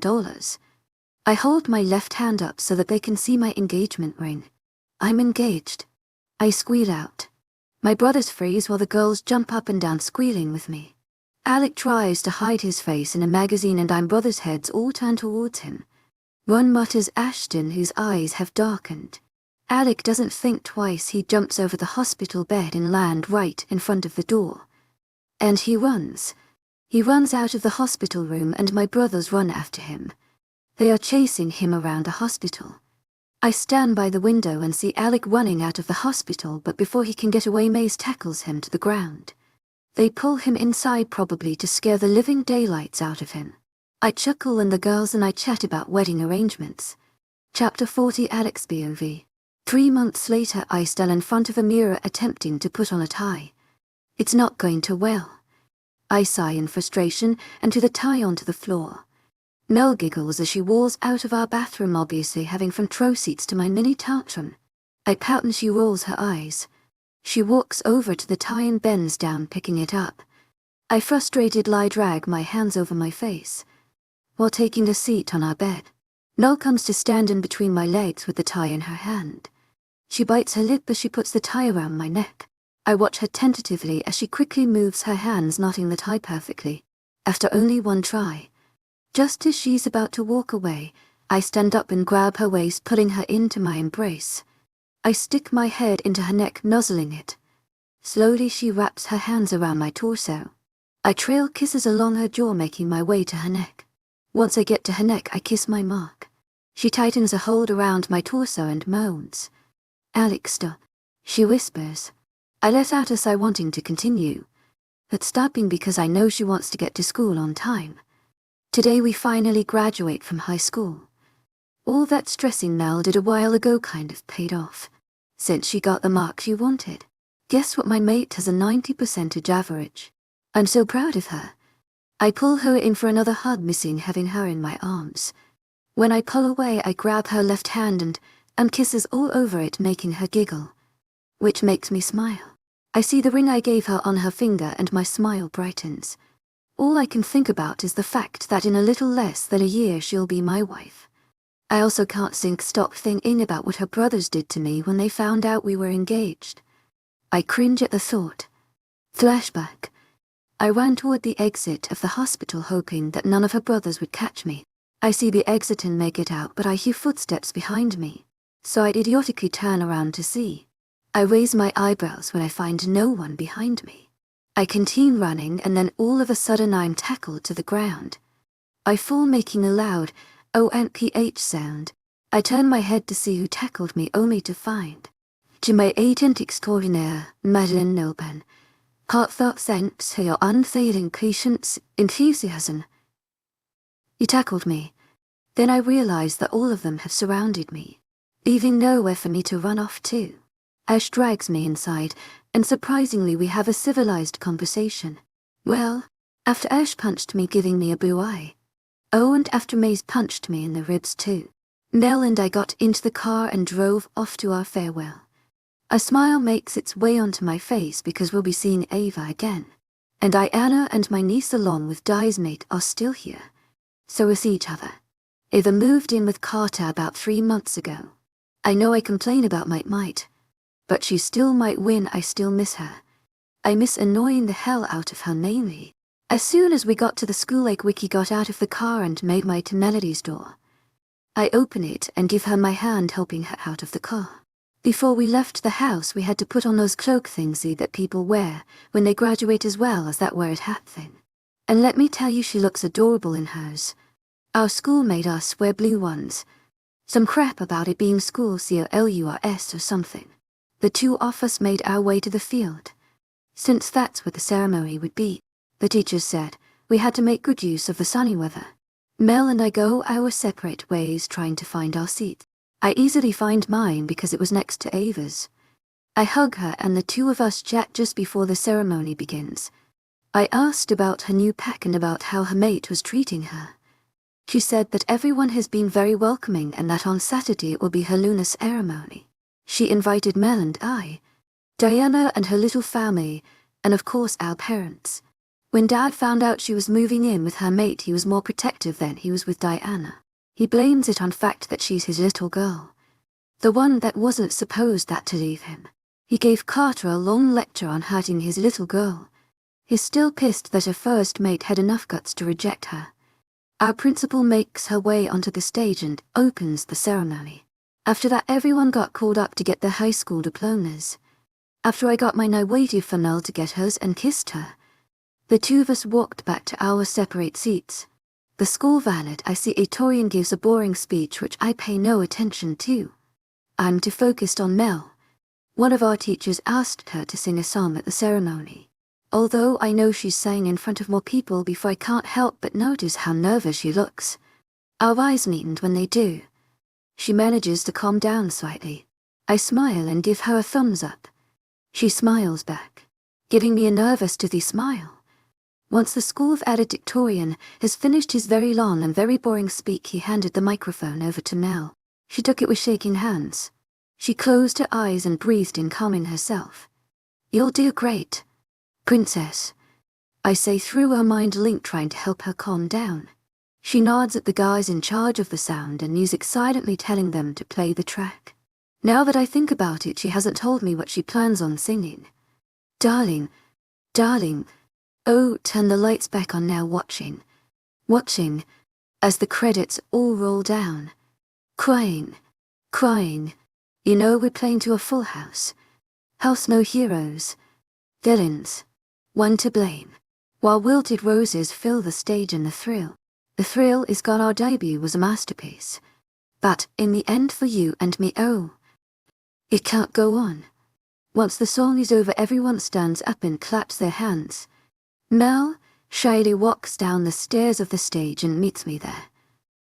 I hold my left hand up so that they can see my engagement ring. I'm engaged. I squeal out. My brothers freeze while the girls jump up and down, squealing with me. Alec tries to hide his face in a magazine and I'm brothers' heads all turn towards him. One mutters Ashton, whose eyes have darkened. Alec doesn't think twice. He jumps over the hospital bed and lands right in front of the door. And he runs. He runs out of the hospital room and my brothers run after him. They are chasing him around the hospital. I stand by the window and see Alec running out of the hospital, but before he can get away, Maze tackles him to the ground. They pull him inside, probably to scare the living daylights out of him. I chuckle and the girls and I chat about wedding arrangements. Chapter 40, Alec's POV. 3 months later, I stand in front of a mirror attempting to put on a tie. It's not going too well. I sigh in frustration and to the tie onto the floor. Mel giggles as she walks out of our bathroom, obviously having front row seats to my mini tantrum. I pout and she rolls her eyes. She walks over to the tie and bends down, picking it up. I frustratedly drag my hands over my face. While taking a seat on our bed, Mel comes to stand in between my legs with the tie in her hand. She bites her lip as she puts the tie around my neck. I watch her tentatively as she quickly moves her hands, knotting the tie perfectly. After only one try. Just as she's about to walk away, I stand up and grab her waist, pulling her into my embrace. I stick my head into her neck, nuzzling it. Slowly she wraps her hands around my torso. I trail kisses along her jaw, making my way to her neck. Once I get to her neck, I kiss my mark. She tightens a hold around my torso and moans. Alec, stop, she whispers. I let out a sigh, wanting to continue, but stopping because I know she wants to get to school on time. Today we finally graduate from high school. All that stressing Mel did a while ago kind of paid off, since she got the mark she wanted. Guess what, my mate has a 90% average. I'm so proud of her. I pull her in for another hug, missing having her in my arms. When I pull away, I grab her left hand and kisses all over it, making her giggle, which makes me smile. I see the ring I gave her on her finger and my smile brightens. All I can think about is the fact that in a little less than a year she'll be my wife. I also can't stop thinking about what her brothers did to me when they found out we were engaged. I cringe at the thought. Flashback. I ran toward the exit of the hospital, hoping that none of her brothers would catch me. I see the exit and make it out, but I hear footsteps behind me, so I idiotically turn around to see. I raise my eyebrows when I find no one behind me. I continue running and then all of a sudden I'm tackled to the ground. I fall, making a loud ONPH sound. I turn my head to see who tackled me, only to find To my agent extraordinaire, Madeleine Nobin, heartfelt thanks for your unfailing patience, enthusiasm. You tackled me. Then I realized that all of them have surrounded me, leaving nowhere for me to run off to. Ash drags me inside, and surprisingly we have a civilized conversation. Well, after Ash punched me, giving me a blue eye. Oh, and after Maze punched me in the ribs too. Mel and I got into the car and drove off to our farewell. A smile makes its way onto my face because we'll be seeing Ava again. And Diana and my niece along with Di's mate are still here. So we see each other. Ava moved in with Carter about 3 months ago. I know I complain about might, but she still might win. I still miss her. I miss annoying the hell out of her mainly. As soon as we got to the school, like Wiki got out of the car and made my to Melody's door. I open it and give her my hand, helping her out of the car. Before we left the house, we had to put on those cloak thingsy that people wear when they graduate, as well as that weird hat thing. And let me tell you, she looks adorable in hers. Our school made us wear blue ones. Some crap about it being school COLURS or something. The two of us made our way to the field. Since that's where the ceremony would be, the teachers said, we had to make good use of the sunny weather. Mel and I go our separate ways trying to find our seat. I easily find mine because it was next to Ava's. I hug her and the two of us chat just before the ceremony begins. I asked about her new pack and about how her mate was treating her. She said that everyone has been very welcoming and that on Saturday it will be her lunar ceremony. She invited Mel and I, Diana and her little family, and of course our parents. When Dad found out she was moving in with her mate, he was more protective than he was with Diana. He blames it on fact that she's his little girl, the one that wasn't supposed that to leave him. He gave Carter a long lecture on hurting his little girl. He's still pissed that her first mate had enough guts to reject her. Our principal makes her way onto the stage and opens the ceremony. After that, everyone got called up to get their high school diplomas. After I got mine, I waited for Mel to get hers and kissed her. The two of us walked back to our separate seats. The school valet, I see Torian gives a boring speech which I pay no attention to. I'm too focused on Mel. One of our teachers asked her to sing a song at the ceremony. Although I know she's sang in front of more people before, I can't help but notice how nervous she looks. Our eyes meet, and when they do, she manages to calm down slightly. I smile and give her a thumbs up. She smiles back, giving me a nervous toothy smile. Once the school valedictorian has finished his very long and very boring speak, he handed the microphone over to Mel. She took it with shaking hands. She closed her eyes and breathed in, calming herself. You'll do great, Princess, I say through her mind link, trying to help her calm down. She nods at the guys in charge of the sound and music, silently telling them to play the track. Now that I think about it, she hasn't told me what she plans on singing. Darling, darling, oh, turn the lights back on now, watching, as the credits all roll down. Crying, you know we're playing to a full house. House no heroes, villains, one to blame. While wilted roses fill the stage and the thrill is gone. Our debut was a masterpiece. But in the end, for you and me, oh, it can't go on. Once the song is over, everyone stands up and claps their hands. Mel shyly walks down the stairs of the stage and meets me there.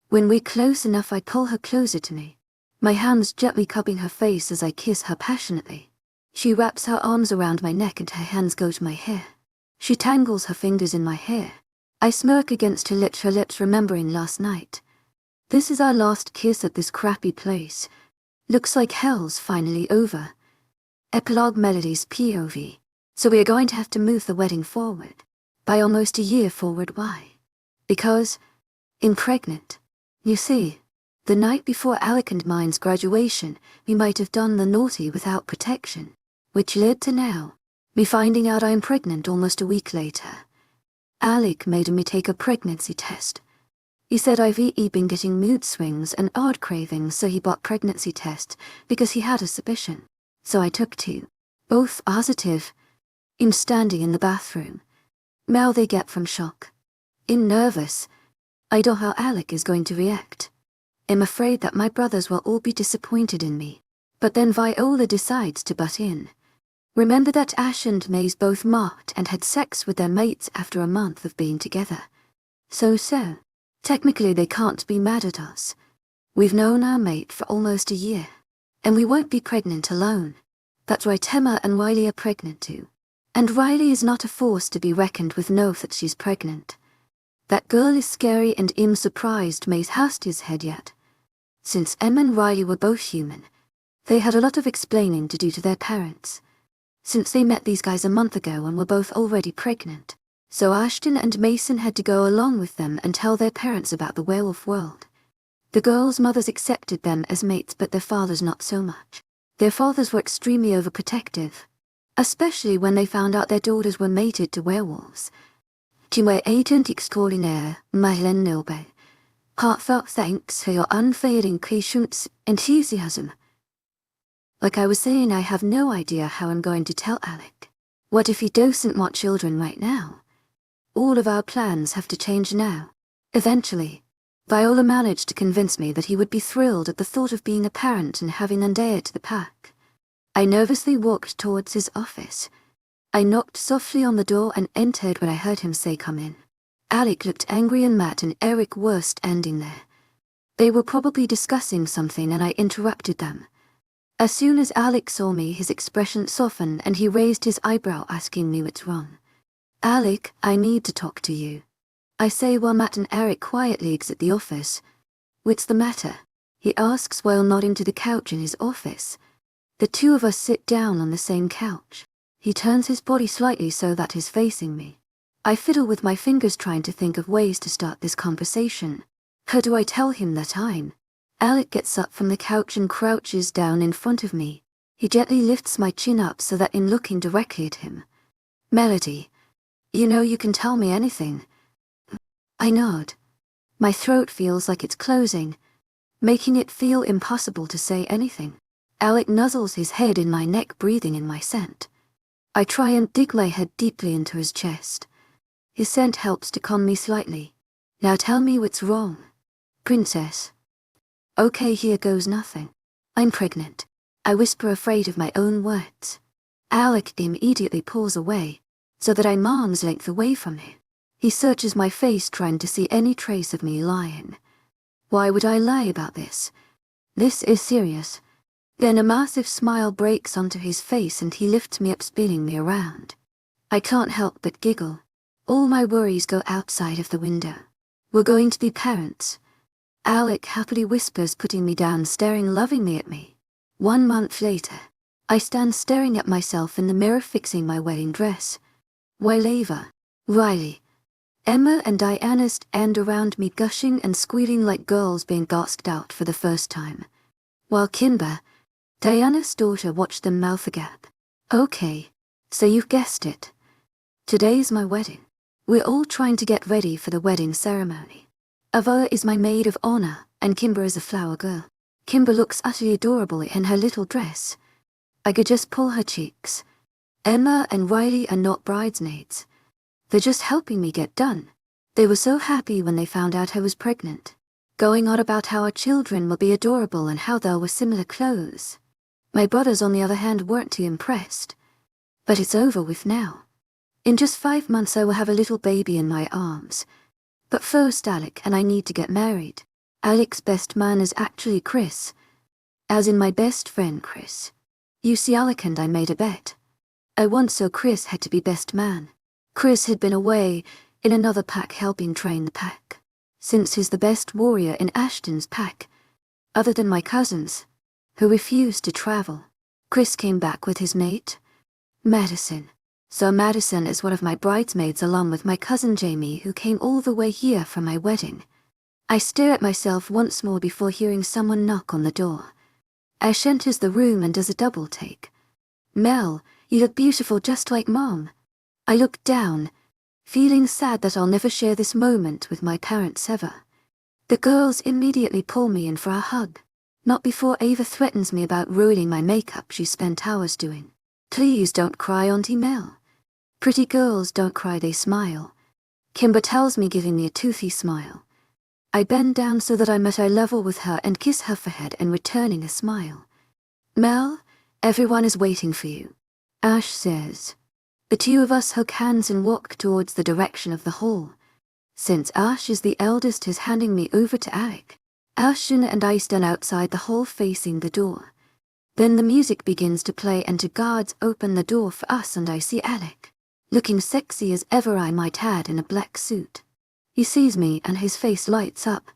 When we're close enough, I pull her closer to me, my hands gently cupping her face as I kiss her passionately. She wraps her arms around my neck and her hands go to my hair. She tangles her fingers in my hair. I smirk against her lips remembering last night. This is our last kiss at this crappy place. Looks like hell's finally over. Epilogue Melody's POV. So we are going to have to move the wedding forward. By almost a year forward. Why? Because I'm pregnant. You see, the night before Alec and mine's graduation, we might have done the naughty without protection, which led to now, me finding out I'm pregnant almost a week later. Alec made me take a pregnancy test. He said I've been getting mood swings and odd cravings, so he bought pregnancy tests because he had a suspicion. So I took two, both positive. I'm standing in the bathroom. Mel they get from shock. I'm nervous. I don't know how Alec is going to react. I'm afraid that my brothers will all be disappointed in me. But then Viola decides to butt in. Remember that Ash and Maze both mocked and had sex with their mates after a month of being together. So, technically they can't be mad at us. We've known our mate for almost a year, and we won't be pregnant alone. That's why Temma and Riley are pregnant too. And Riley is not a force to be reckoned with. Know that she's pregnant. That girl is scary, and I'm surprised Maze hasn't his head yet. Since Em and Riley were both human, they had a lot of explaining to do to their parents. Since they met these guys a month ago and were both already pregnant, so Ashton and Mason had to go along with them and tell their parents about the werewolf world. The girls' mothers accepted them as mates, but their fathers not so much. Their fathers were extremely overprotective, especially when they found out their daughters were mated to werewolves. Tu m'as agent extraordinaire, Madeline Nilbe. Heartfelt thanks for your unfailing patience and enthusiasm. Like I was saying, I have no idea how I'm going to tell Alec. What if he doesn't want children right now? All of our plans have to change now. Eventually, Viola managed to convince me that he would be thrilled at the thought of being a parent and having Undead to the pack. I nervously walked towards his office. I knocked softly on the door and entered when I heard him say, "Come in." Alec looked angry, and Matt and Eric were standing there. They were probably discussing something, and I interrupted them. As soon as Alec saw me, his expression softened and he raised his eyebrow, asking me what's wrong. "Alec, I need to talk to you," I say while Matt and Eric quietly exit the office. "What's the matter?" he asks while nodding to the couch in his office. The two of us sit down on the same couch. He turns his body slightly so that he's facing me. I fiddle with my fingers trying to think of ways to start this conversation. How do I tell him that I'm... Alec gets up from the couch and crouches down in front of me. He gently lifts my chin up so that I'm looking directly at him. "Melody, you know you can tell me anything." I nod. My throat feels like it's closing, making it feel impossible to say anything. Alec nuzzles his head in my neck, breathing in my scent. I try and dig my head deeply into his chest. His scent helps to calm me slightly. "Now tell me what's wrong, princess." "Okay, here goes nothing. I'm pregnant," I whisper, afraid of my own words. Alec immediately pulls away, so that I'm arm's length away from him. He searches my face, trying to see any trace of me lying. Why would I lie about this? This is serious. Then a massive smile breaks onto his face and he lifts me up, spinning me around. I can't help but giggle. All my worries go outside of the window. We're going to be parents. Alec happily whispers, putting me down, staring lovingly at me. 1 month later, I stand staring at myself in the mirror, fixing my wedding dress. While Ava, Riley, Emma and Diana stand around me, gushing and squealing like girls being gassed out for the first time. While Kimber, Diana's daughter, watched them mouth agape. Okay, so you've guessed it. Today's my wedding. We're all trying to get ready for the wedding ceremony. Ava is my maid of honor, and Kimber is a flower girl. Kimber looks utterly adorable in her little dress. I could just pull her cheeks. Emma and Riley are not bridesmaids. They're just helping me get done. They were so happy when they found out I was pregnant, going on about how our children will be adorable and how they'll wear similar clothes. My brothers, on the other hand, weren't too impressed. But it's over with now. In just 5 months I will have a little baby in my arms. But first, Alec and I need to get married. Alec's best man is actually Chris. As in my best friend Chris. You see, Alec and I made a bet. I once saw Chris had to be best man. Chris had been away in another pack helping train the pack. Since he's the best warrior in Ashton's pack, other than my cousins, who refused to travel, Chris came back with his mate, Madison. So Madison is one of my bridesmaids, along with my cousin Jamie, who came all the way here for my wedding. I stare at myself once more before hearing someone knock on the door. Ash enters the room and does a double take. "Mel, you look beautiful just like Mom." I look down, feeling sad that I'll never share this moment with my parents ever. The girls immediately pull me in for a hug. Not before Ava threatens me about ruining my makeup she spent hours doing. "Please don't cry, Auntie Mel. Pretty girls don't cry, they smile." Kimber tells me, giving me a toothy smile. I bend down so that I'm at eye level with her and kiss her forehead and returning a smile. Mel, everyone is waiting for you, Ash says. The two of us hook hands and walk towards the direction of the hall. Since Ash is the eldest, he's handing me over to Alec. Ashen and I stand outside the hall facing the door. Then the music begins to play and two guards open the door for us and I see Alec, looking sexy as ever I might add, in a black suit. He sees me and his face lights up.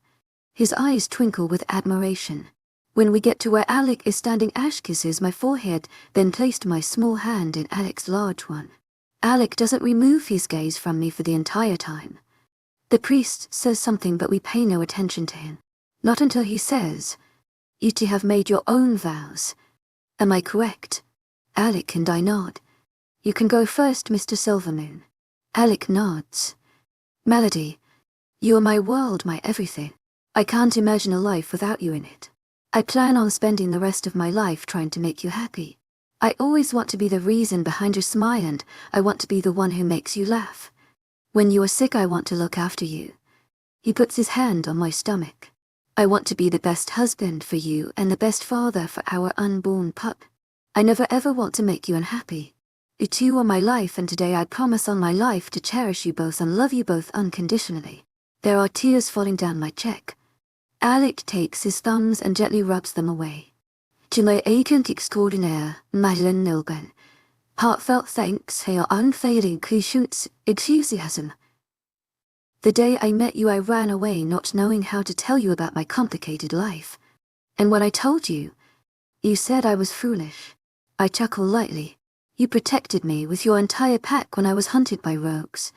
His eyes twinkle with admiration. When we get to where Alec is standing, Ash kisses my forehead, then placed my small hand in Alec's large one. Alec doesn't remove his gaze from me for the entire time. The priest says something but we pay no attention to him. Not until he says, "You two have made your own vows. Am I correct?" Alec and I nod. "You can go first, Mr. Silvermoon." Alec nods. "Melody, you are my world, my everything. I can't imagine a life without you in it. I plan on spending the rest of my life trying to make you happy. I always want to be the reason behind your smile and I want to be the one who makes you laugh. When you are sick, I want to look after you." He puts his hand on my stomach. "I want to be the best husband for you and the best father for our unborn pup. I never ever want to make you unhappy. You two are my life, and today I promise on my life to cherish you both and love you both unconditionally." There are tears falling down my cheek. Alec takes his thumbs and gently rubs them away. "Tu m'as agent extraordinaire, Madeleine Nilben. Heartfelt thanks for your unfailing enthusiasm. The day I met you, I ran away not knowing how to tell you about my complicated life. And when I told you, you said I was foolish." I chuckle lightly. "You protected me with your entire pack when I was hunted by rogues.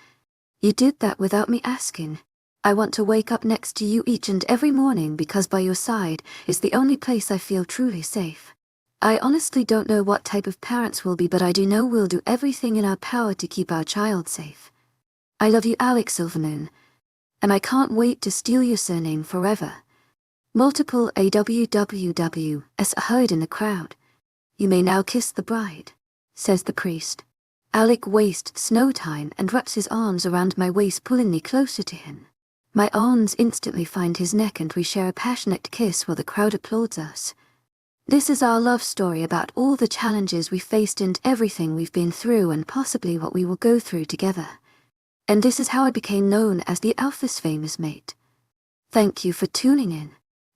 You did that without me asking. I want to wake up next to you each and every morning because by your side is the only place I feel truly safe. I honestly don't know what type of parents we'll be, but I do know we'll do everything in our power to keep our child safe. I love you, Alec Silvermoon, and I can't wait to steal your surname forever." Multiple AWWWs are heard in the crowd. "You may now kiss the bride," says the priest. Alec wastes no time and wraps his arms around my waist, pulling me closer to him. My arms instantly find his neck and we share a passionate kiss while the crowd applauds us. This is our love story about all the challenges we faced and everything we've been through and possibly what we will go through together. And this is how I became known as the Alpha's famous mate. Thank you for tuning in.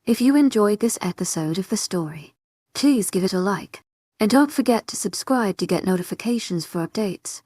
If you enjoyed this episode of the story, please give it a like. And don't forget to subscribe to get notifications for updates.